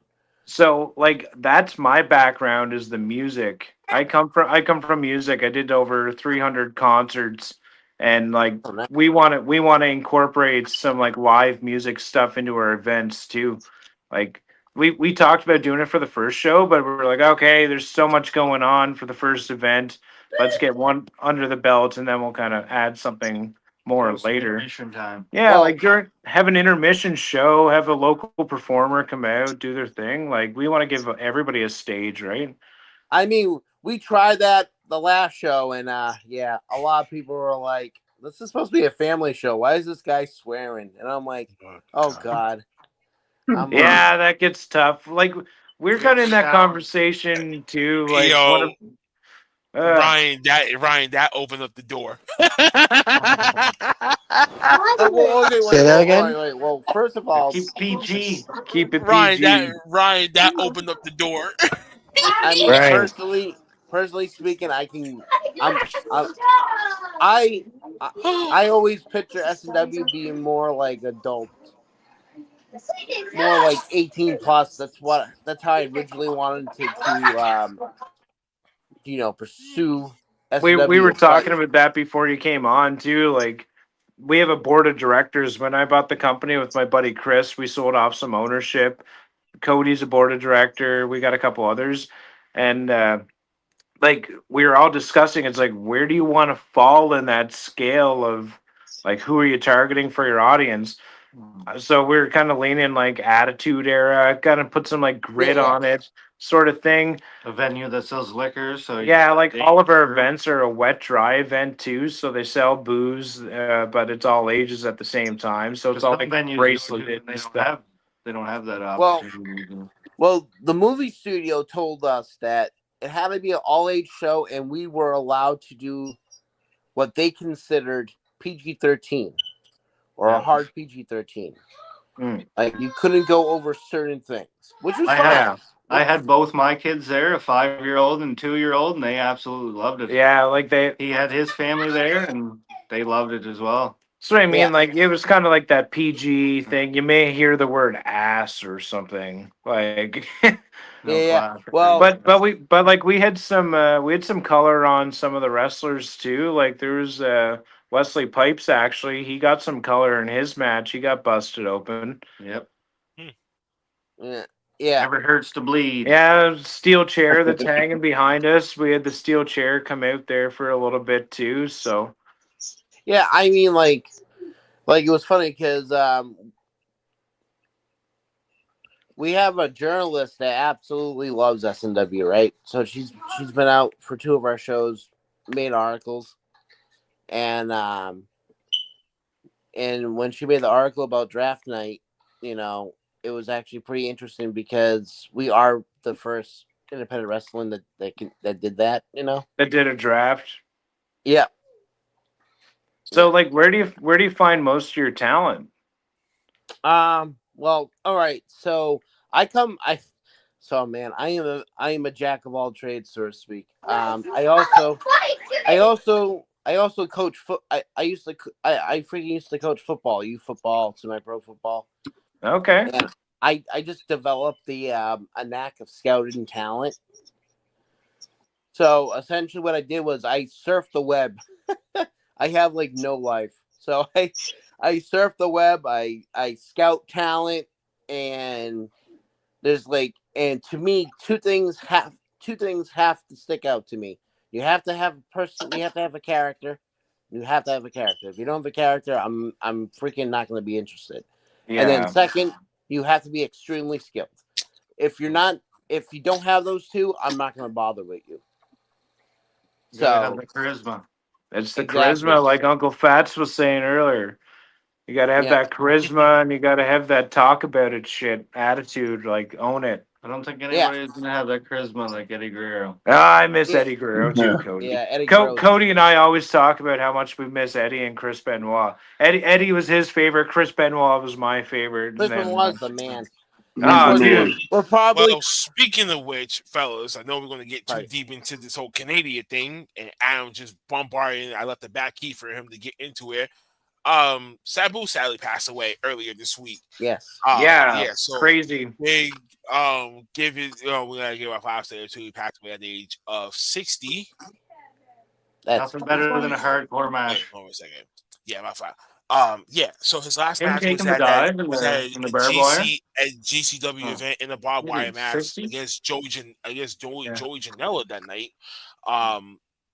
So like that's my background is the music. I come from music. I did over 300 concerts, and like we want to incorporate some like live music stuff into our events too. Like we talked about doing it for the first show, but we're like, okay, there's so much going on for the first event. Let's get one under the belt, and then we'll kind of add something more later. Intermission time. Yeah, like have an intermission show, have a local performer come out, do their thing. Like we want to give everybody a stage, right? I mean, we tried that the last show, and yeah, a lot of people were like, "This is supposed to be a family show. Why is this guy swearing?" And I'm like, "Oh God." Yeah, that gets tough. Like we're kind of in that conversation too. Like one of Ryan, that opened up the door. Say that again? Wait. Well, first of all, keep PG. Keep it Ryan, PG. that opened up the door. I mean, Right. personally speaking, I always picture S&W being more like adult, more like 18 plus. That's how I originally wanted to pursue S&W. We were talking about that before you came on too. Like we have a board of directors. When I bought the company with my buddy Chris, we sold off some ownership. Cody's a board of director. We got a couple others, and like we were all discussing. It's like where do you want to fall in that scale of like who are you targeting for your audience? So we were kind of leaning like attitude era, kind of put some like grit on it, sort of thing. A venue that sells liquor, so Yeah, like all of our events are a wet dry event too, so they sell booze, but it's all ages at the same time, so it's all like bracelet. They don't have that option. Well, the movie studio told us that it had to be an all-age show, and we were allowed to do what they considered PG-13 or a hard PG-13. Like you couldn't go over certain things, which was fine. I had both my kids there, a 5-year-old and 2-year-old, and they absolutely loved it. Yeah, like he had his family there, and they loved it as well. So I mean, like it was kind of like that PG thing. You may hear the word ass or something, like. Well, but we had some color on some of the wrestlers too. Like there was Wesley Pipes actually. He got some color in his match. He got busted open. Yep. Yeah. Never hurts to bleed. Yeah, steel chair that's hanging behind us. We had the steel chair come out there for a little bit too. So. Yeah, I mean, like it was funny because we have a journalist that absolutely loves S&W, right? So she's been out for 2 of our shows, made articles, and when she made the article about draft night, it was actually pretty interesting because we are the first independent wrestling that did that, That did a draft. Yeah. So, like, where do you find most of your talent? Well, all right. So I am a jack of all trades, so to speak. I also coach foot. I freaking used to coach football, youth football, semi-pro football. Okay. And I just developed a knack of scouting talent. So essentially, what I did was I surfed the web. I have like no life. So I surf the web. I scout talent, and there's like, and to me, two things have to stick out to me. You have to have a person. You have to have a character. You have to have a character. If you don't have a character, I'm freaking not going to be interested. And then Yeah. second, you have to be extremely skilled. If you're not, if you don't have those two, I'm not going to bother with you. You gotta have So the charisma. It's the exactly. charisma, like Uncle Fats was saying earlier. You gotta have Yeah. that charisma, and you gotta have that talk about it shit attitude. Like own it. I don't think Yeah. anybody's gonna have that charisma like Eddie Guerrero. I miss Yeah. Eddie Guerrero too, Cody. Yeah, Eddie Guerrero. Cody and I always talk about how much we miss Eddie and Chris Benoit. Eddie was his favorite. Chris Benoit was my favorite. Chris And then, Benoit's the man. oh, dude. We're probably. Well, speaking of which, fellas, I know we're going to get too deep into this whole Canadian thing, and Adam just bombarded. I left the back key for him to get into it. Sabu sadly passed away earlier this week. Yes. Yeah. So crazy. Big, give it. We gotta give our 5 stars too. He passed away at the age of 60. That's nothing better than a hardcore match. Hold on a second. Yeah, my 5. Yeah. So his last Him match was taking the at dive that in was the- at in the barbed wire? a GCW event in a barbed wire match 60? against Joey Janela that night.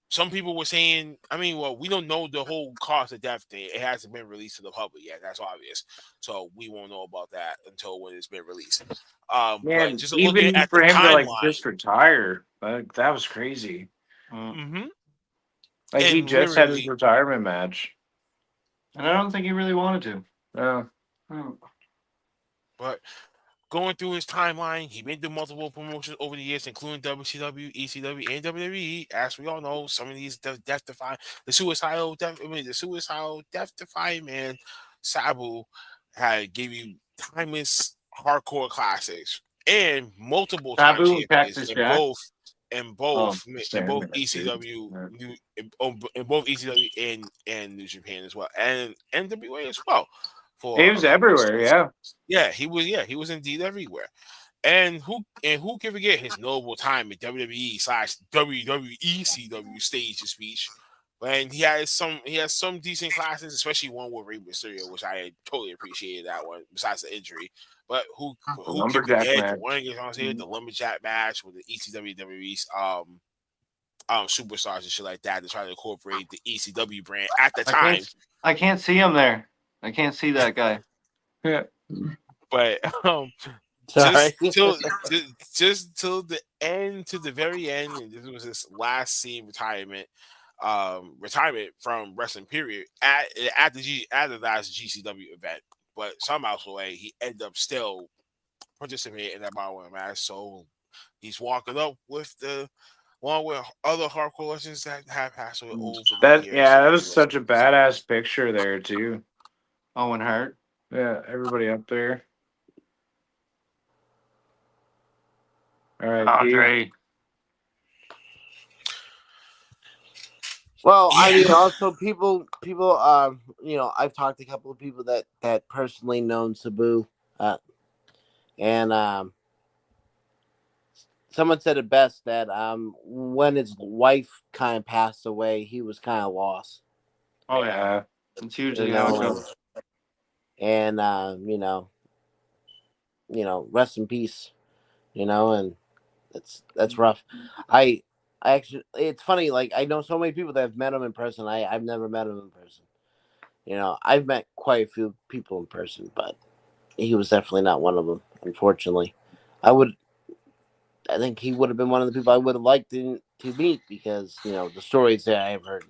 Some people were saying, I mean, well, we don't know the whole cause of death thing. It hasn't been released to the public yet. That's obvious. So we won't know about that until when it's been released. Man, But just even looking at for the him to like timeline, just retire, like that was crazy. mm-hmm. Like he And just had his literally- retirement match. And I don't think he really wanted to. No. But going through his timeline, he been through multiple promotions over the years, including WCW, ECW, and WWE. As we all know, some of these death-defying, the suicidal death-defying man, Sabu, gave you timeless hardcore classics and multiple time Sabu, champions Cactus in Jack? both Sandman, ECW, in both ECW and New Japan as well, and NWA as well. He was everywhere, yeah. He was indeed everywhere. And who can forget his noble time at WWE/WWE CW stage and speech when he has some decent classes, especially one with Rey Mysterio, which I totally appreciated that one, besides the injury. But who can lumberjack forget match. the one against the lumberjack match with the ECW WWE's superstars and shit like that to try to incorporate the ECW brand at the time. I can't see him there. I can't see that guy. Yeah. But just till the end, to the very end, and this was his last scene retirement from wrestling period at the last GCW event. But somehow, way he ended up still participating in that Barbed match. So he's walking up along with other hardcore legends that have passed away over the years. That was such a badass picture there too. Owen Hart. Yeah, everybody up there. All right, Andre. Well, I mean, also people, I've talked to a couple of people that personally known Sabu, and someone said it best that when his wife kind of passed away, he was kind of lost. Oh yeah, it's usually how it goes. And rest in peace. And that's rough. I actually, it's funny. Like I know so many people that have met him in person. I've never met him in person. I've met quite a few people in person, but he was definitely not one of them. Unfortunately, I think he would have been one of the people I would have liked to meet because the stories that I have heard.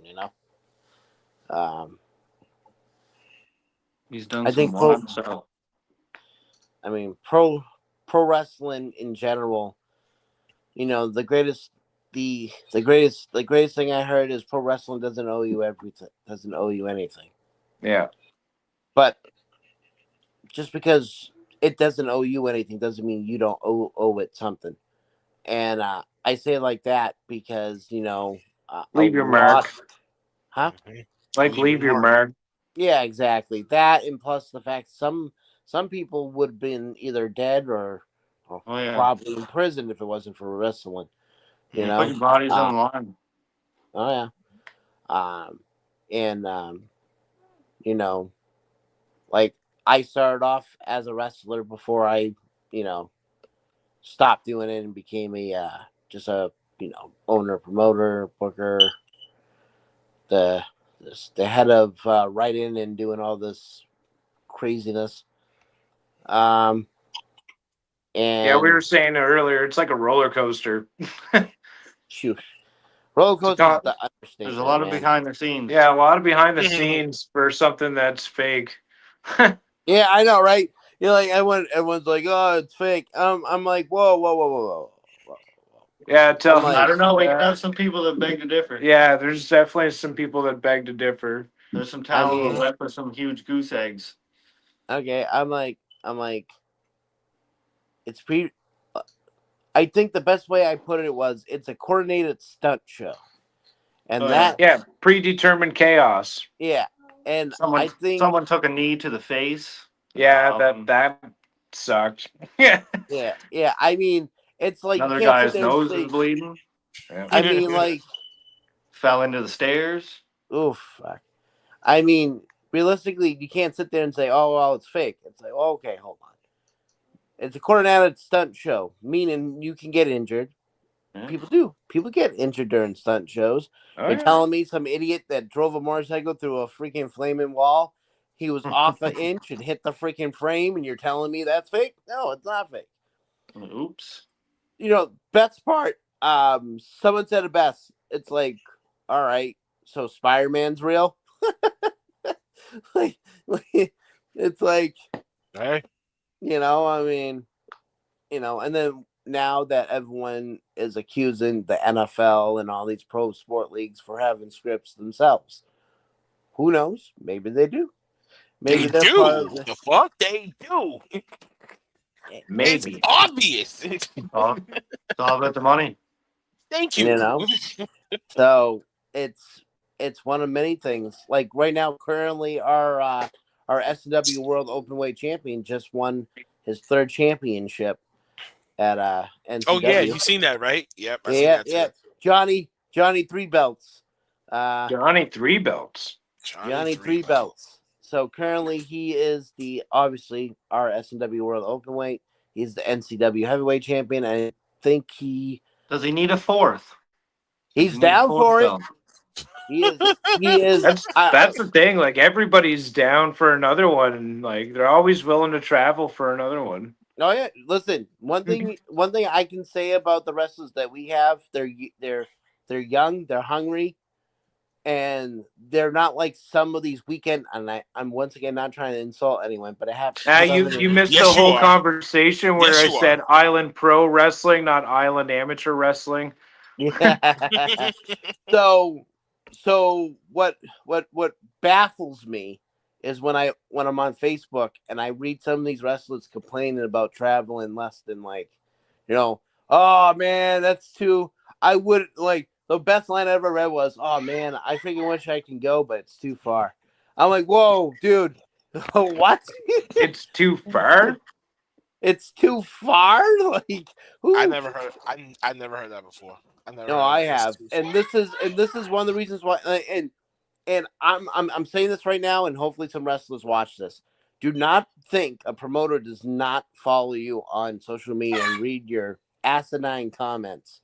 He's done. I think pro wrestling in general. The greatest thing I heard is pro wrestling doesn't owe you everything, doesn't owe you anything. Yeah. But just because it doesn't owe you anything doesn't mean you don't owe it something. And I say it like that because leave your mark. Huh? Like leave your mark. Yeah, exactly. That, and plus the fact some people would have been either dead or probably in prison if it wasn't for wrestling. Put your bodies on the line. Oh yeah. And you know, like I started off as a wrestler before I, stopped doing it and became a just a owner, promoter, booker, the the head of writing and doing all this craziness. And Yeah, we were saying earlier, it's like a roller coaster. shoot, roller coaster is the understatement. There's a lot of man. behind the scenes. Yeah, a lot of behind the scenes for something that's fake. Yeah, I know, right? You're like everyone's like, oh, it's fake. I'm like, whoa. Yeah, I don't know. We have some people that beg to differ. Yeah, there's definitely some people that beg to differ. There's some talent I mean- left with some huge goose eggs. Okay, I'm like, it's pre. I think the best way I put it was it's a coordinated stunt show, and predetermined chaos. Yeah, and I think someone took a knee to the face. Yeah, that sucked. Yeah. Yeah. I mean, it's like Another you can't guy's sit there and nose say- is bleeding. I mean, like, fell into the stairs. oof. Fuck. I mean, realistically, you can't sit there and say, "Oh, well, it's fake." It's like, oh, okay, hold on. It's a coordinated stunt show, meaning you can get injured. Yeah. People do. People get injured during stunt shows. Oh, You're yeah. telling me some idiot that drove a motorcycle through a freaking flaming wall, he was off an inch and hit the freaking frame, and you're telling me that's fake? No, it's not fake. Oops. Best part, someone said it best. It's like, all right, so Spider-Man's real? like, it's like, hey. I mean, and then now that everyone is accusing the NFL and all these pro sport leagues for having scripts themselves, who knows? Maybe they do. Maybe They they're do. part of The fuck they do. Maybe. It's obvious. It's all about the money. Thank you. So it's one of many things. Like right now, currently our S&W World Openweight champion just won his third championship at NCW. Oh yeah, you seen that, right? Yep. I seen that too. Yeah. Johnny three belts. Johnny three belts. Johnny three belts. So currently he is obviously our S&W World Openweight. He's the NCW Heavyweight Champion. I think Does he need a fourth? He's down for it. He is. That's the thing. Like everybody's down for another one, and like they're always willing to travel for another one. Oh yeah, listen. One thing I can say about the wrestlers that we have, they're young, they're hungry, and they're not like some of these weekend. And I'm once again not trying to insult anyone, but I have. You missed the whole conversation where I said Island Pro Wrestling, not Island Amateur Wrestling. Yeah. So what baffles me is when I'm on Facebook and I read some of these wrestlers complaining about traveling less than oh man, that's too. I would like the best line I ever read was, "Oh man, I freaking wish I can go, but it's too far." I'm like, "Whoa, dude, what? It's too far? It's too far?" Like, I never heard. I never heard that before. I have, and this is one of the reasons why. And I'm saying this right now, and hopefully some wrestlers watch this. Do not think a promoter does not follow you on social media and read your asinine comments.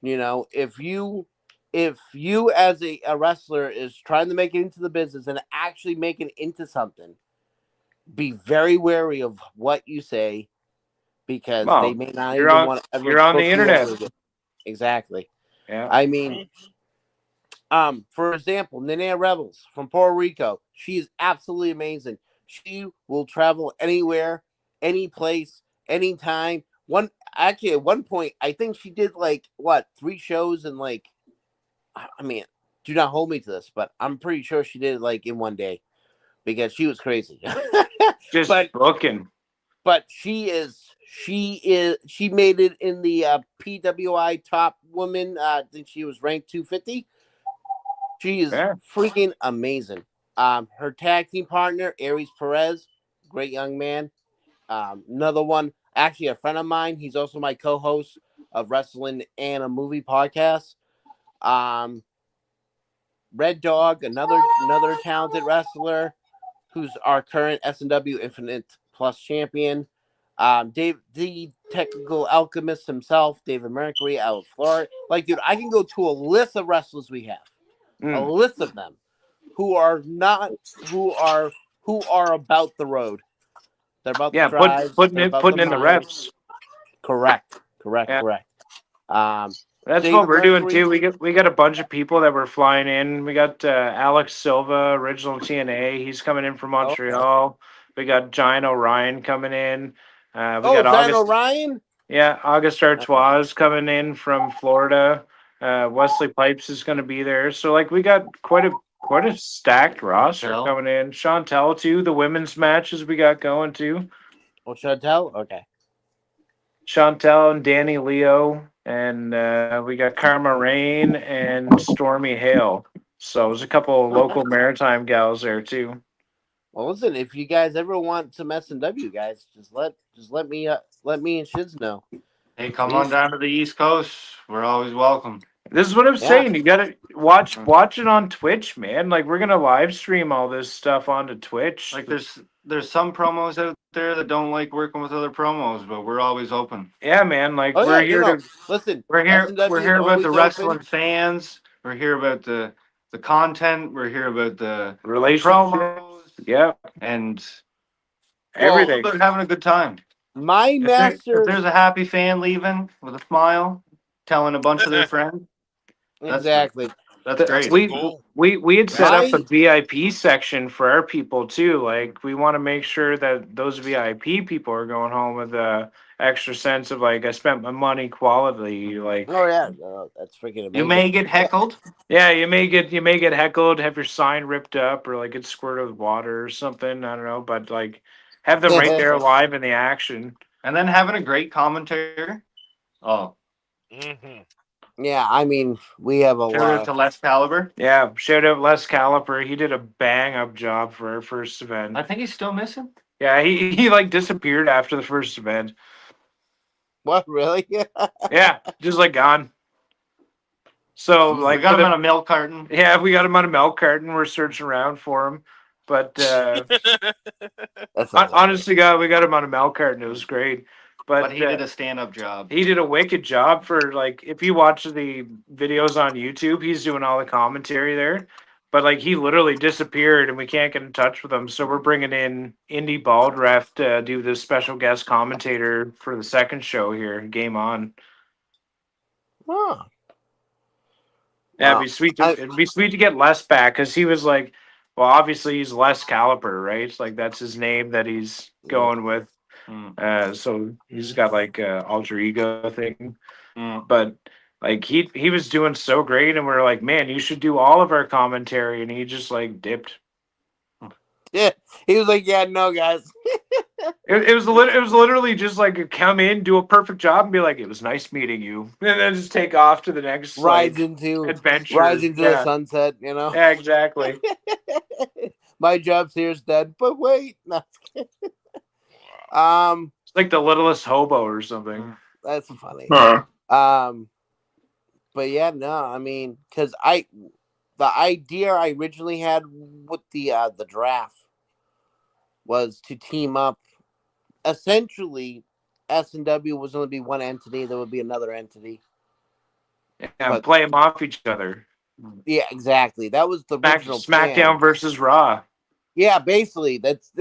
If you as a wrestler is trying to make it into the business and actually make it into something, be very wary of what you say because they may not even want to. You're on the internet. Exactly. Yeah. I mean, for example, Nene Rebels from Puerto Rico. She is absolutely amazing. She will travel anywhere, any place, anytime. At one point, I think she did 3 shows in do not hold me to this, but I'm pretty sure she did it in one day because she was crazy. Just booking. But she made it in the PWI top woman. I think she was ranked 250. She is freaking amazing. Her tag team partner, Aries Perez, great young man. Another one, actually a friend of mine. He's also my co-host of Wrestling and a Movie podcast. Red Dog, another talented wrestler, who's our current S&W Infinite Plus champion. Dave, the technical alchemist himself, David Mercury, out of Florida. Like, dude, I can go to a list of wrestlers we have, a list of them who are about the road. They're about the drives. putting they're in about putting the in the miles. reps. Correct. That's David what we're doing Mercury, too. We got a bunch of people that were flying in. We got Alex Silva, original TNA. He's coming in from Montreal. We got Giant Orion coming in. We got John August. Orion. Yeah, August Artois coming in from Florida. Wesley Pipes is going to be there. So like we got quite a stacked roster coming in. Chantel too. The women's matches we got going too. Oh, Chantel. Okay. Chantel and Danny Leo, and we got Karma Rain and Stormy Hale. So there's a couple of local maritime gals there too. Well, listen, if you guys ever want some S&W, guys, just let me and Shiz know. Hey, come on down to the East Coast. We're always welcome. This is what I'm saying. You gotta watch it on Twitch, man. Like we're gonna live stream all this stuff onto Twitch. Like there's some promos out there that don't like working with other promos, but we're always open. Yeah, man. Like We're here listen. We're here about the wrestling open. fans. We're here about the content. We're here about the relationship. promos. Yeah, and everything. About having a good time. If there's a happy fan leaving with a smile, telling a bunch of their friends. Exactly. That's great. We had set up a VIP section for our people too. Like we want to make sure that those VIP people are going home with a extra sense of like I spent my money quality. Like that's freaking amazing. You may get heckled. Yeah, you may get heckled, have your sign ripped up, or like get squirted with water or something. I don't know, but like have them right there live in the action, and then having a great commentator. Oh. Yeah, I mean, we have a Shout lot. out to Les Caliber. Yeah, shout out Les Caliber. He did a bang up job for our first event. I think he's still missing. Yeah, he like disappeared after the first event. What, really? Yeah, just like gone. So like we got him on a milk carton. Yeah, we got him on a milk carton. We're searching around for him. But honestly, God, we got him on a milk carton. It was great. But he did a stand-up job. He did a wicked job for like if you watch the videos on YouTube, he's doing all the commentary there. But like he literally disappeared and we can't get in touch with him. So we're bringing in Indy Baldref to do this special guest commentator for the second show here, Game On. Huh. Yeah, it'd be sweet to get Les back because he was like, well, obviously he's Les Caliper, right? Like that's his name that he's going with. So he's got like a alter ego thing, but like he was doing so great, and we're like, man, you should do all of our commentary, and he just like dipped. Yeah, he was like, yeah, no, guys. it was literally just like come in, do a perfect job, and be like, it was nice meeting you, and then just take off to the next adventure, rise into the sunset, you know. Yeah, exactly. My job's here is dead, but wait, no. It's like the littlest hobo or something. That's funny. Huh. But yeah, no, I mean, because the idea I originally had with the draft was to team up. Essentially, S&W was going to be one entity. There would be another entity. Yeah, play them off each other. Yeah, exactly. That was the original SmackDown plan. versus Raw. Yeah, basically, that's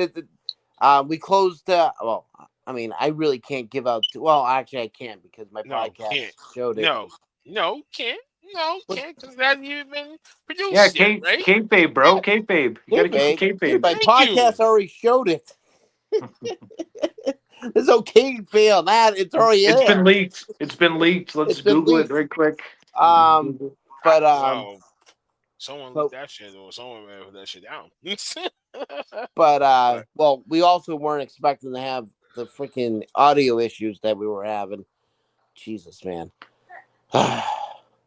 we closed. Well, I mean, I really can't give out. Well, actually, I can't because my podcast showed it. No, can't. No, can't because that hasn't even been produced. Yeah, yet, right? kayfabe, bro, kayfabe. You gotta get the kayfabe. My podcast already showed it. There's no kayfabe on that. It's already It's there. been leaked. It's been leaked. Let's Google it right quick. But someone leaked that shit, or someone put that shit down. But well, we also weren't expecting to have the freaking audio issues that we were having. Jesus, man.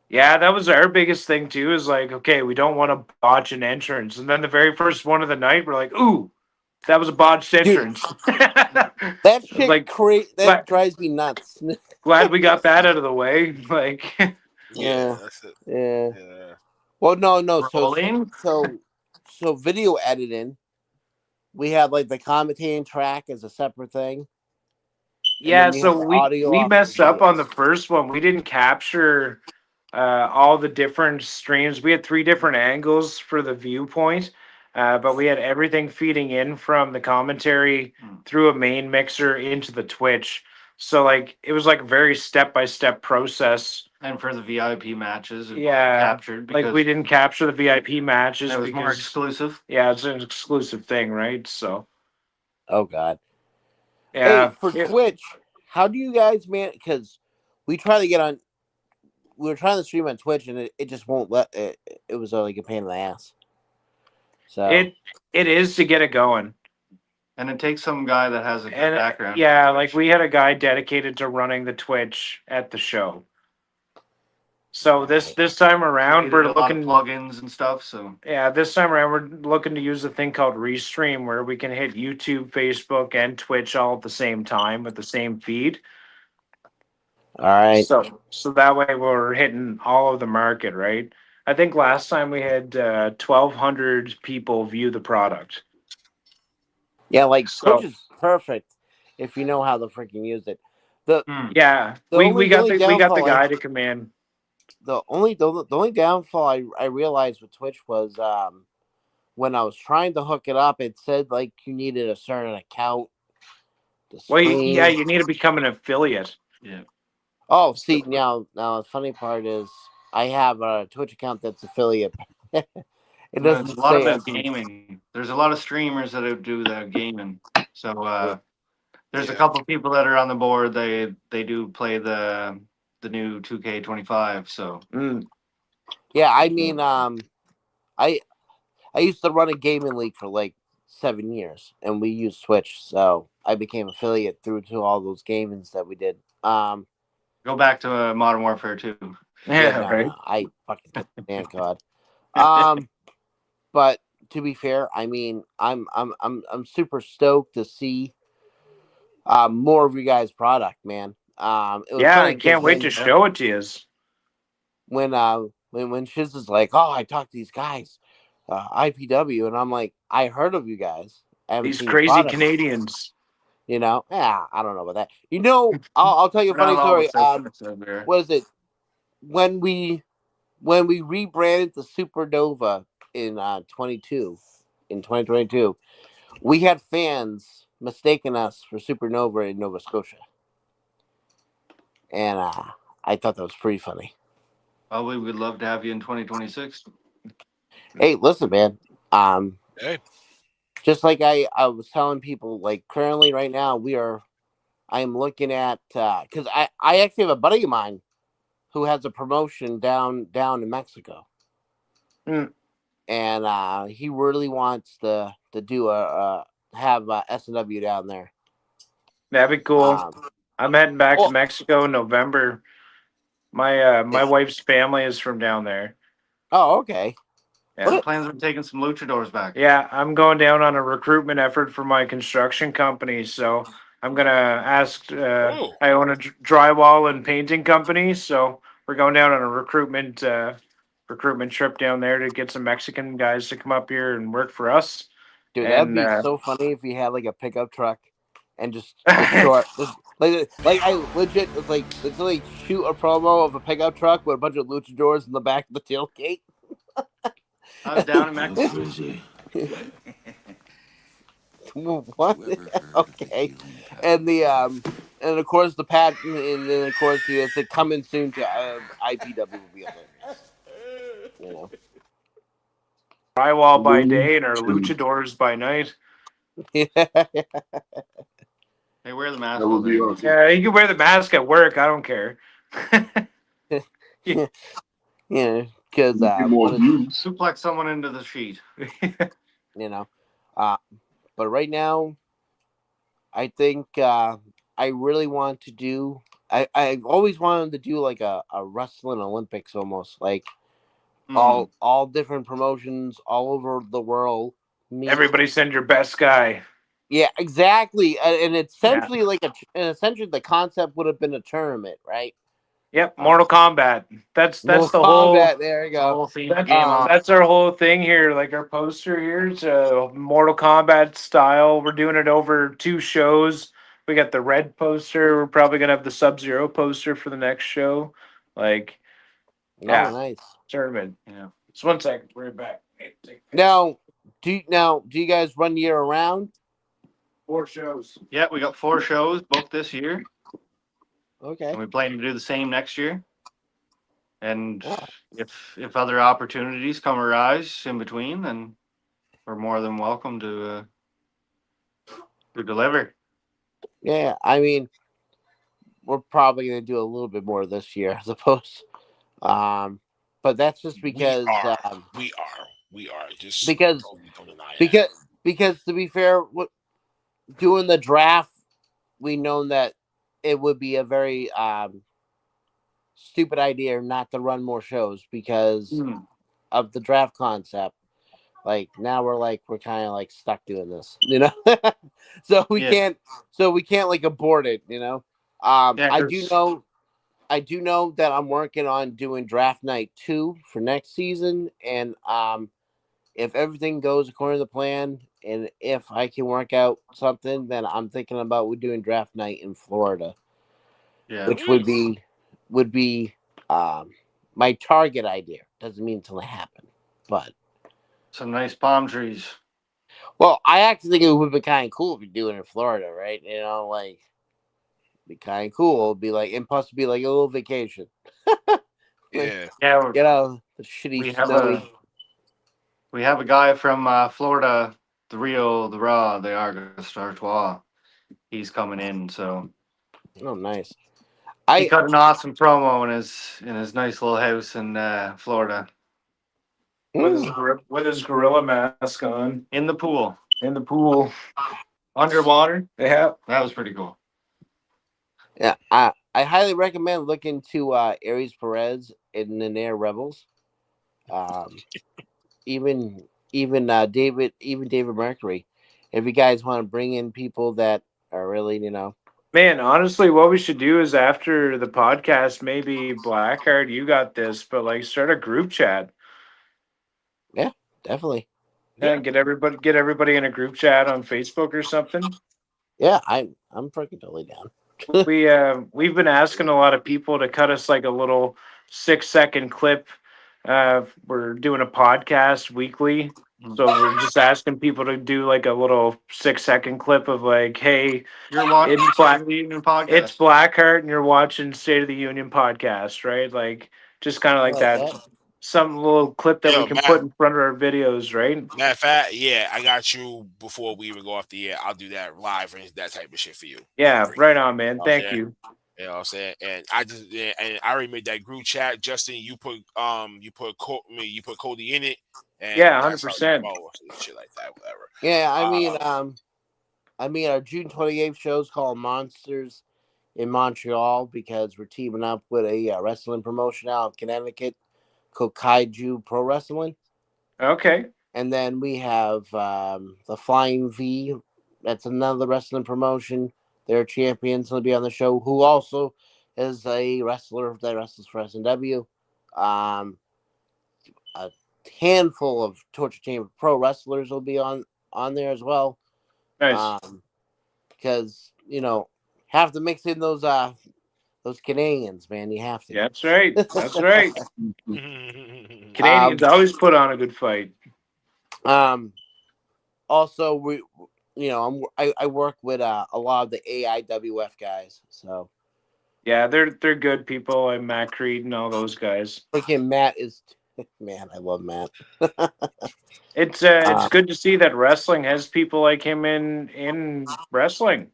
Yeah, that was our biggest thing too. Is like, okay, we don't want to botch an entrance, and then the very first one of the night, we're like, ooh, that was a botched entrance. That shit like that drives me nuts. Glad we got that out of the way. Like, yeah, that's it. Yeah. Well, no. Rolling? So video editing, we have like the commentating track as a separate thing. Yeah, And then you have so the we audio we off the messed up on videos. the first one. We didn't capture all the different streams. We had 3 different angles for the viewpoint, but we had everything feeding in from the commentary through a main mixer into the Twitch. So like it was like a very step-by-step process. And for the VIP matches, it Yeah, captured because like we didn't capture the VIP matches. it was more because- exclusive. Yeah, it's an exclusive thing, right? So Oh God. yeah, Hey, for Twitch, how do you guys because we try to get on, we were trying to stream on Twitch and it just won't let it. It was like a pain in the ass. So it is to get it going. And it takes some guy that has a good And background. yeah, like we had a guy dedicated to running the Twitch at the show. So this time around, we're a lot of looking plugins and stuff. So yeah, this time around we're looking to use a thing called Restream, where we can hit YouTube, Facebook, and Twitch all at the same time with the same feed. all right. So that way we're hitting all of the market, right? I think last time we had 1,200 people view the product. Yeah, like So- Twitch is perfect if you know how to freaking use it. The Yeah, the we only- got the only the downfall guy to come in. the only downfall I realized with Twitch was when I was trying to hook it up, it said like you needed a certain account. Well, yeah, you need to become an affiliate. Yeah. Oh, see now the funny part is I have a Twitch account that's affiliate. It doesn't There's a lot say of gaming. There's a lot of streamers that do the gaming. So there's a couple people that are on the board. They do play the new 2K25. So Yeah, I mean, I used to run a gaming league for like 7 years, and we used Twitch, so I became affiliate through to all those gamings that we did. go back to Modern Warfare 2. No, I fucking man, God. But to be fair, I mean, I'm super stoked to see more of you guys' product, man. It was Yeah, funny I can't 'cause wait to show it to you. when Shiz is like, oh, I talked to these guys, IPW, and I'm like, I heard of you guys. I haven't These seen your crazy product. Canadians. You know, yeah, I don't know about that. You know, I'll tell you a We're not funny all story. so there. What is it? When we rebranded the Supernova in 2022, we had fans mistaking us for Supernova in Nova Scotia, and I thought that was pretty funny. Well, we would love to have you in 2026. Hey, listen, man. Hey. Just like I was telling people, like currently right now I'm looking at because I actually have a buddy of mine who has a promotion down in Mexico, and he really wants to do have S&W down there. That'd be cool. I'm heading back to Mexico in November. My wife's family is from down there. Oh, okay. Yeah, plans on taking some luchadors back. Yeah, I'm going down on a recruitment effort for my construction company. So I'm gonna ask. I own a drywall and painting company, so we're going down on a recruitment trip down there to get some Mexican guys to come up here and work for us. Dude, that'd be so funny if you had like a pickup truck and just short, like I legit was like literally shoot a promo of a pickup truck with a bunch of luchadors in the back of the tailgate. I was down in Mexico. What? Okay, and and of course the patent, and then of course it's coming soon to IPW will be up there. You know, drywall by day and our luchadors by night. Hey, wear the mask. That would be awesome. Yeah, you can wear the mask at work. I don't care. Yeah, because suplex someone into the sheet. You know, but right now, I think I really want to do. I've always wanted to do like a wrestling Olympics, almost like all different promotions all over the world. Everybody send your best guy. Yeah, exactly, and essentially essentially the concept would have been a tournament, right? Yep, Mortal Kombat. That's Mortal the Kombat. whole There you The go. whole theme game on. that's our whole thing here. Like our poster here is Mortal Kombat style. We're doing it over 2 shows. We got the red poster. We're probably gonna have the Sub-Zero poster for the next show. Like, Oh, yeah, nice. tournament. Yeah. Just 1 second. We're back. Now, do you guys run year round? 4 shows. Yeah, we got 4 shows booked this year, Okay. and we plan to do the same next year. And Oh. if other opportunities come arise in between, then we're more than welcome to deliver. Yeah, I mean, we're probably gonna do a little bit more this year, I suppose. But that's just because we are just because don't deny that. because to be fair, doing the draft, we know that it would be a very stupid idea not to run more shows because of the draft concept. Like now we're kind of like stuck doing this, you know. so we can't like abort it, you know. I do know that I'm working on doing draft night 2 for next season, and if everything goes according to the plan, and if I can work out something, then I'm thinking about doing draft night in Florida. Yeah, which would be my target idea. Doesn't mean until it happen, but some nice palm trees. well, I actually think it would be kind of cool if you do it in Florida, right? You know, like be kind of cool. It'd be like, and plus be like a little vacation. Yeah, get out the shitty We have snowy. we have a guy from Florida, the Rio, the Raw, the Argus Artois. He's coming in, so Oh, nice. he cut an awesome promo in his nice little house in Florida. With his gorilla mask on. In the pool. In the pool. Underwater. Yeah. That was pretty cool. Yeah, I highly recommend looking to Aries Perez in the Nair Rebels. Even David Mercury. If you guys want to bring in people that are really, you know. Man, honestly, what we should do is after the podcast, maybe Blackheart, you got this, but like start a group chat. Yeah, definitely. And get everybody in a group chat on Facebook or something. Yeah, I'm freaking totally down. We've been asking a lot of people to cut us like a little 6-second clip. We're doing a podcast weekly, so we're just asking people to do like a little 6-second clip of like, hey, you're watching State of the Union podcast. It's Blackheart, and you're watching State of the Union podcast, right? Like just kind of like that. Some little clip that we can put in front of our videos, right? Matter of fact, yeah, I got you before we even go off the air. I'll do that live and that type of shit for you. Yeah, right on, man. Thank you. You know what I'm saying? And I already made that group chat. Justin, you put Cody in it. And yeah, 100%. Shit like that, whatever. Yeah, I mean our June 28th show is called Monsters in Montreal because we're teaming up with a wrestling promotion out of Connecticut called Kaiju Pro Wrestling. Okay. And then we have the Flying V. That's another wrestling promotion. They're champions. Will be on the show. Who also is a wrestler that wrestles for S&W. A handful of Torture Chamber Pro wrestlers will be on there as well. Nice. Because you know have to mix in those Canadians, man. You have to. Yeah, that's right. That's right. Canadians always put on a good fight. Also, I work with a lot of the AIWF guys, so yeah, they're good people. And Matt Creed and all those guys. Freaking Matt is, man, I love Matt. It's good to see that wrestling has people like him in wrestling.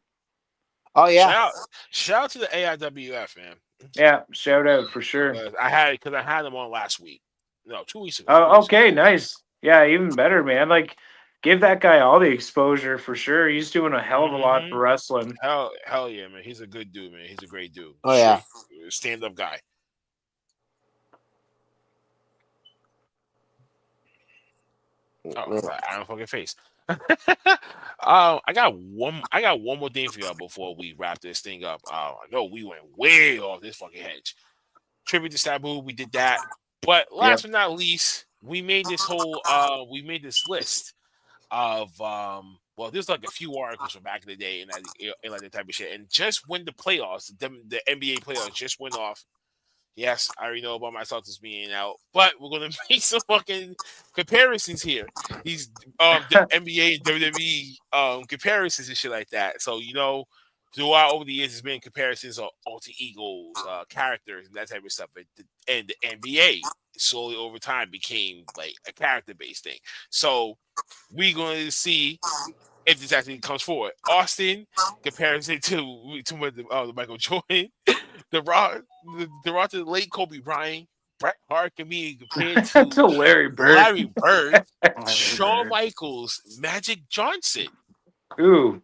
Oh yeah, shout out to the AIWF, man. Yeah, shout out for sure. I had them on last week. No, 2 weeks ago. Oh, okay, nice. Yeah, even better, man. Like, give that guy all the exposure for sure. He's doing a hell of a lot for wrestling. Hell yeah, man. He's a good dude, man. He's a great dude. Oh yeah, stand-up guy. Oh, I don't fucking face. I got one more thing for y'all before we wrap this thing up. I know we went way off this fucking hedge. tribute to Sabu. We did that. But last but not least, we made this list of there's like a few articles from back in the day and like that type of shit. And just when the playoffs, the NBA playoffs just went off. Yes, I already know about my Celtics being out, but we're gonna make some fucking comparisons here. These the NBA and WWE comparisons and shit like that. So throughout over the years, there's been comparisons of alter egos, characters, and that type of stuff. And the NBA slowly over time became like a character-based thing. So we're going to see if this actually comes forward. Austin comparison to the Michael Jordan, the Rock to the late Kobe Bryant. Bret Hart can be compared to Larry Bird, Shawn Michaels, Magic Johnson. Ooh,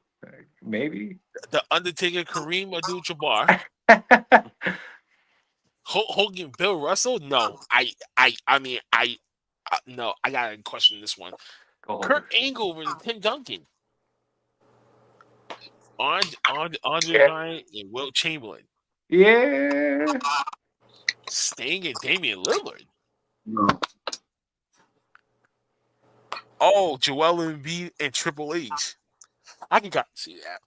maybe the Undertaker, Kareem Abdul-Jabbar. Hogan, Bill Russell. No, no. I gotta question this one. Kurt Angle and Tim Duncan. Andre Giant and Wilt Chamberlain. Yeah. Sting and Damian Lillard. No. Oh, Joel Embiid and Triple H. I can kind of see that.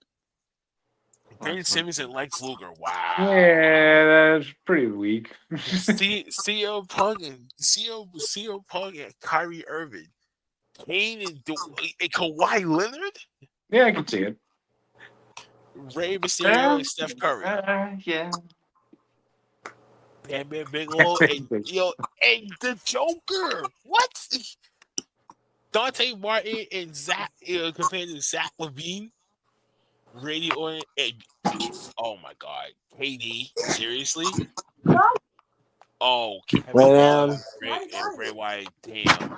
Ben Simmons and Lex Luger. Wow. Yeah, that's pretty weak. CM Punk and Kyrie Irving. Kane and Kawhi Leonard. Yeah, I can see it. Rey Mysterio and Steph Curry. Yeah. Bam Bam Bigelow and the Joker. What? Dante Martin and Zach compared to Zach LaVine. Randy Orton and oh my God, KD. Seriously? Oh, and Bray Wyatt. Damn.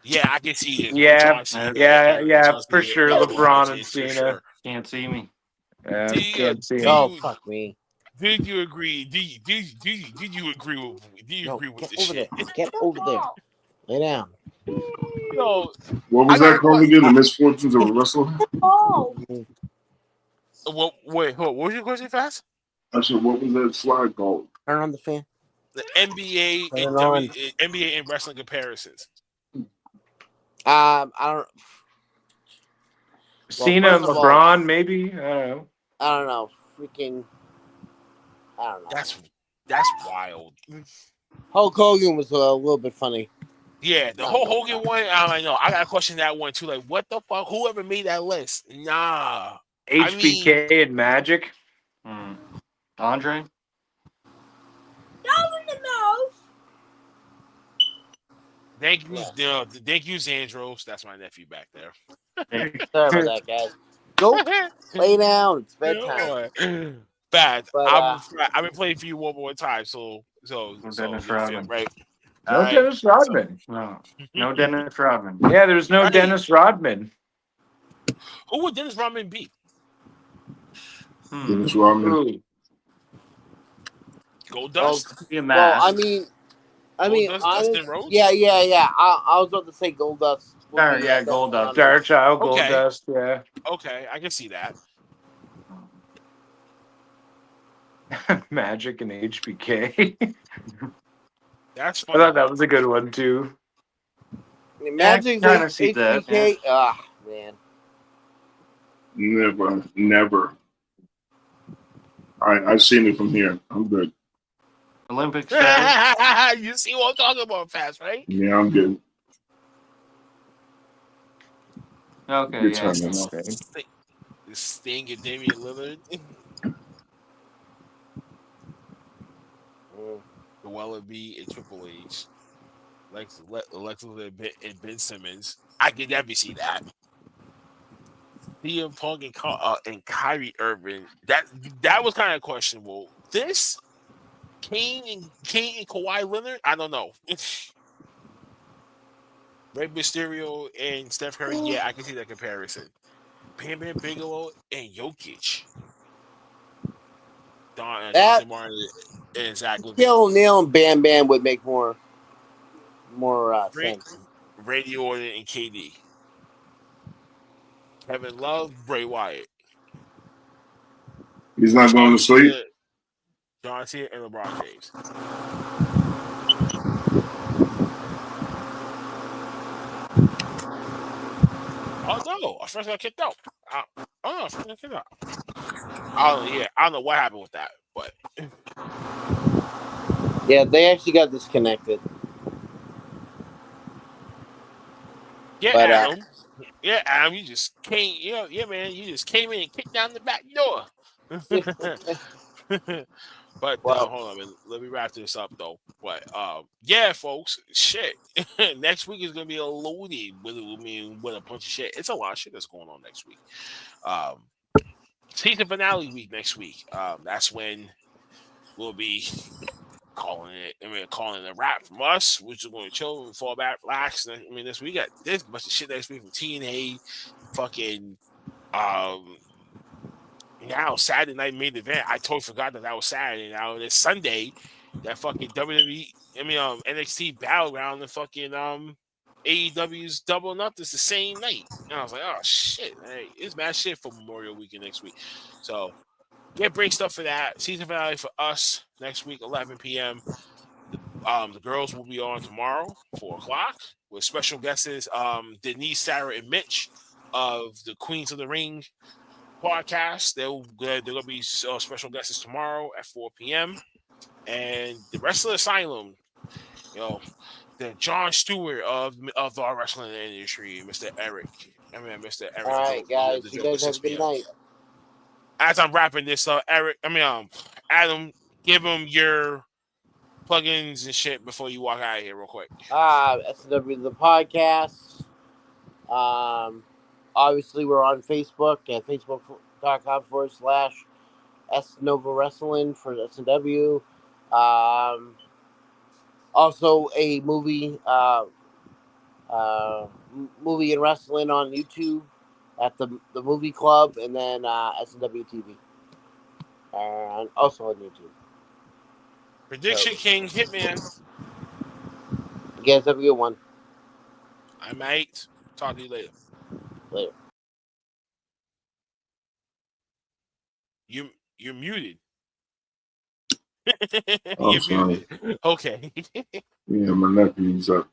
Yeah, I can see it. Yeah, for sure. LeBron and Cena. Sure. Can't see me. Can't see him. Oh, fuck me. Did you agree? Did you agree with? Do you agree with this shit? Get over there. Lay down. Yo, what was that called again? The misfortunes of a wrestler? What was your question, Fast? I said, what was that slide called? Turn on the fan. The NBA and NBA and wrestling comparisons. I don't. Cena and LeBron, maybe. I don't know. Freaking. I don't know. That's wild. Hulk Hogan was a little bit funny. Yeah, the whole Hogan one. I know. I gotta question that one too. Like, what the fuck? Whoever made that list? Nah. HBK and Magic. Andre. Thank you, thank you, Zandros. That's my nephew back there. Sorry about that, guys. Go lay down. It's bedtime. Bad. But, I've been playing for you one more time, so Dennis Rodman. Right. No Dennis Rodman. No Dennis Rodman. Yeah, there's no Dennis Rodman. Who would Dennis Rodman be? Dennis Rodman. Goldust? Well, I mean, Dustin Rhodes? Yeah. I was about to say Goldust. Goldust. Dark Child, Goldust. Yeah. Okay, I can see that. Magic and HBK. That's funny. I thought that was a good one too. Magic and HBK. Ah, man. Never. I've seen it from here. I'm good. Olympics. You see what I'm talking about, Fast, right? Yeah, I'm good. Okay. Good Yeah. timing, Sting and Damian Lillard. Joel Embiid and Triple H. Lex Luger and Ben Simmons. I can never see that. CM Punk and Kyrie Irving. That was kind of questionable. This Kane and Kawhi Leonard. I don't know. Rey Mysterio and Steph Curry. Yeah, I can see that comparison. Bam Bam Bigelow and Jokic. Dante Martin and Zach LaVine. Shaquille O'Neal and Bam Bam would make more sense. Randy Orton and KD. Kevin Love, Bray Wyatt. He's not going to sleep. John Cena and LeBron James. Oh no! I first got kicked out. I don't know what happened with that, but Yeah, they actually got disconnected. yeah, But Adam. Yeah, Adam, you just came. Man, you just came in and kicked down the back door. But well, hold on, man. Let me wrap this up though. But yeah, folks, shit. Next week is gonna be a loaded with a bunch of shit. It's a lot of shit that's going on next week. Season finale week next week. That's when we'll be calling it a wrap from us, which is going to chill and fall back, relax. I mean, we got this bunch of shit next week from TNA, fucking now Saturday night main event. I totally forgot that was Saturday. Now it's Sunday. That fucking WWE, NXT Battleground and fucking AEW's Double or Nothing. It's the same night. And I was like, oh shit, hey, it's mad shit for Memorial Weekend next week. So get break stuff for that. Season finale for us next week, 11 p.m. The girls will be on tomorrow, 4:00, with special guests Denise, Sarah, and Mitch of the Queens of the Ring podcast. They're going to be special guests tomorrow at 4 p.m. And the Wrestling Asylum, the John Stewart of our wrestling industry, Mr. Eric. Mr. Eric. All right, guys. You guys have a good night. As I'm wrapping this up, Adam, give them your plugins and shit before you walk out of here real quick. SW the podcast. Obviously, we're on Facebook at facebook.com/SNova Wrestling for SW. Also, a movie and wrestling on YouTube at the Movie Club, and then SW TV. And also on YouTube. Prediction King Hitman. You guys have a good one. I might talk to you later. You're muted. Oh, sorry. Muted. Okay. Yeah, my nephew's up.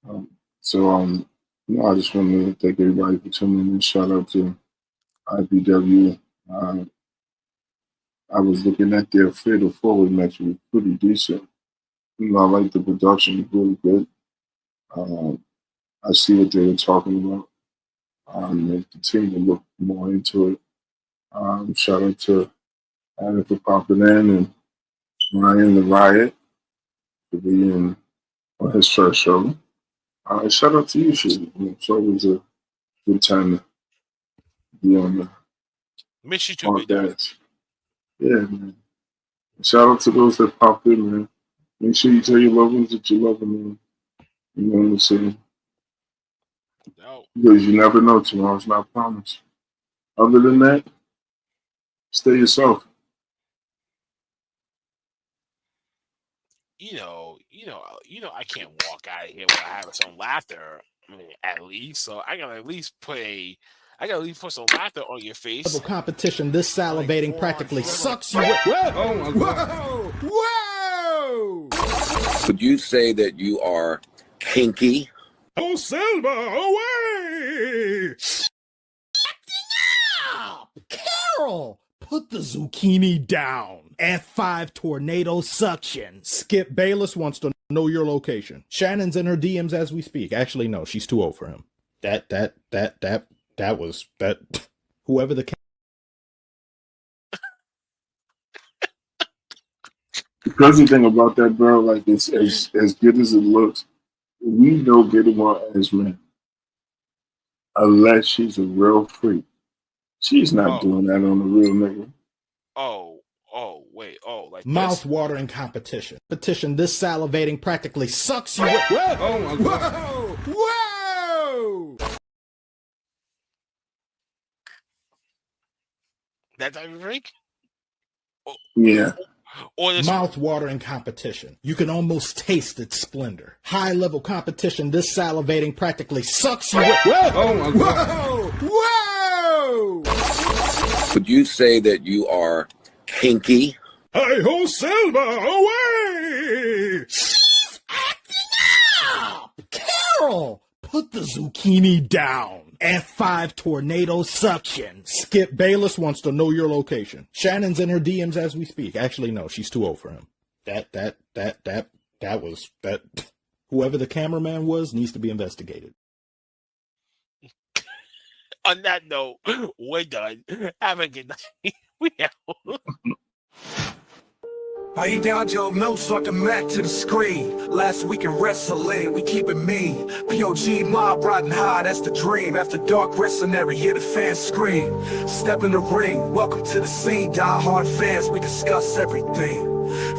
I just want to thank everybody for tuning in. Shout out to IPW. I was looking at their Fatal Forward match. It was pretty decent. I like the production. It's really good. I see what they were talking about. They continue to look more into it. Shout out to Adam for popping in and Ryan the Riot for being on his first show. Shout out to you, shit. It's always a good time to be on the Miss you too, big dog. Yeah, man. Shout out to those that popped in, man. Make sure you tell your loved ones that you love them, man. You know what I'm saying? No. Because you never know, tomorrow's not promised. Other than that, stay yourself. I can't walk out of here without having some laughter. At least, so I gotta at least put some laughter on your face. Competition. This salivating practically sucks you. Whoa! Whoa! Would you say that you are kinky? Oh, Silva, away! Carol, put the zucchini down. F5 tornado suction. Skip Bayless wants to know your location. Shannon's in her DMs as we speak. Actually, no, she's too old for him. That was whoever the. The crazy thing about that, bro, like it's as good as it looks. We don't get one as men, unless she's a real freak. She's not doing that on a real nigga. Like mouth-watering competition. This salivating practically sucks you. Whoa! That type of freak? Yeah. Mouth-watering competition. You can almost taste its splendor. High-level competition. This salivating practically sucks you. Whoa! Would you say that you are kinky? Hi-ho, Silva, away! She's acting up! Carol, put the zucchini down. F5 tornado suction. Skip Bayless wants to know your location. Shannon's in her DMs as we speak. Actually, no, she's too old for him. Whoever the cameraman was needs to be investigated. On that note, we're done. Have a good night. We out. I eat down Joe notes like a Mac to the screen. Last week in wrestling, we keep it mean. POG mob riding high, that's the dream. After dark wrestling, every hear the fans scream. Step in the ring, welcome to the scene. Die hard fans, we discuss everything.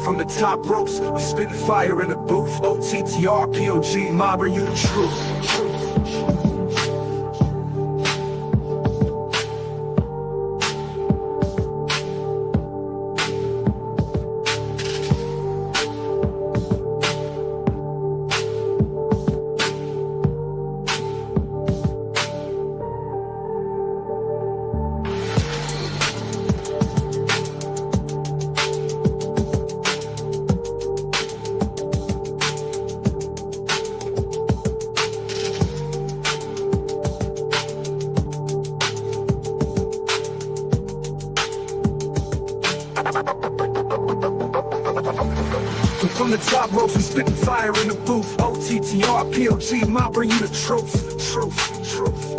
From the top ropes, we spitting fire in the booth. OTTR, POG mob, are you the truth? From the top ropes, we spitting fire in the booth. OTTR, POG, mob, bring you the truth.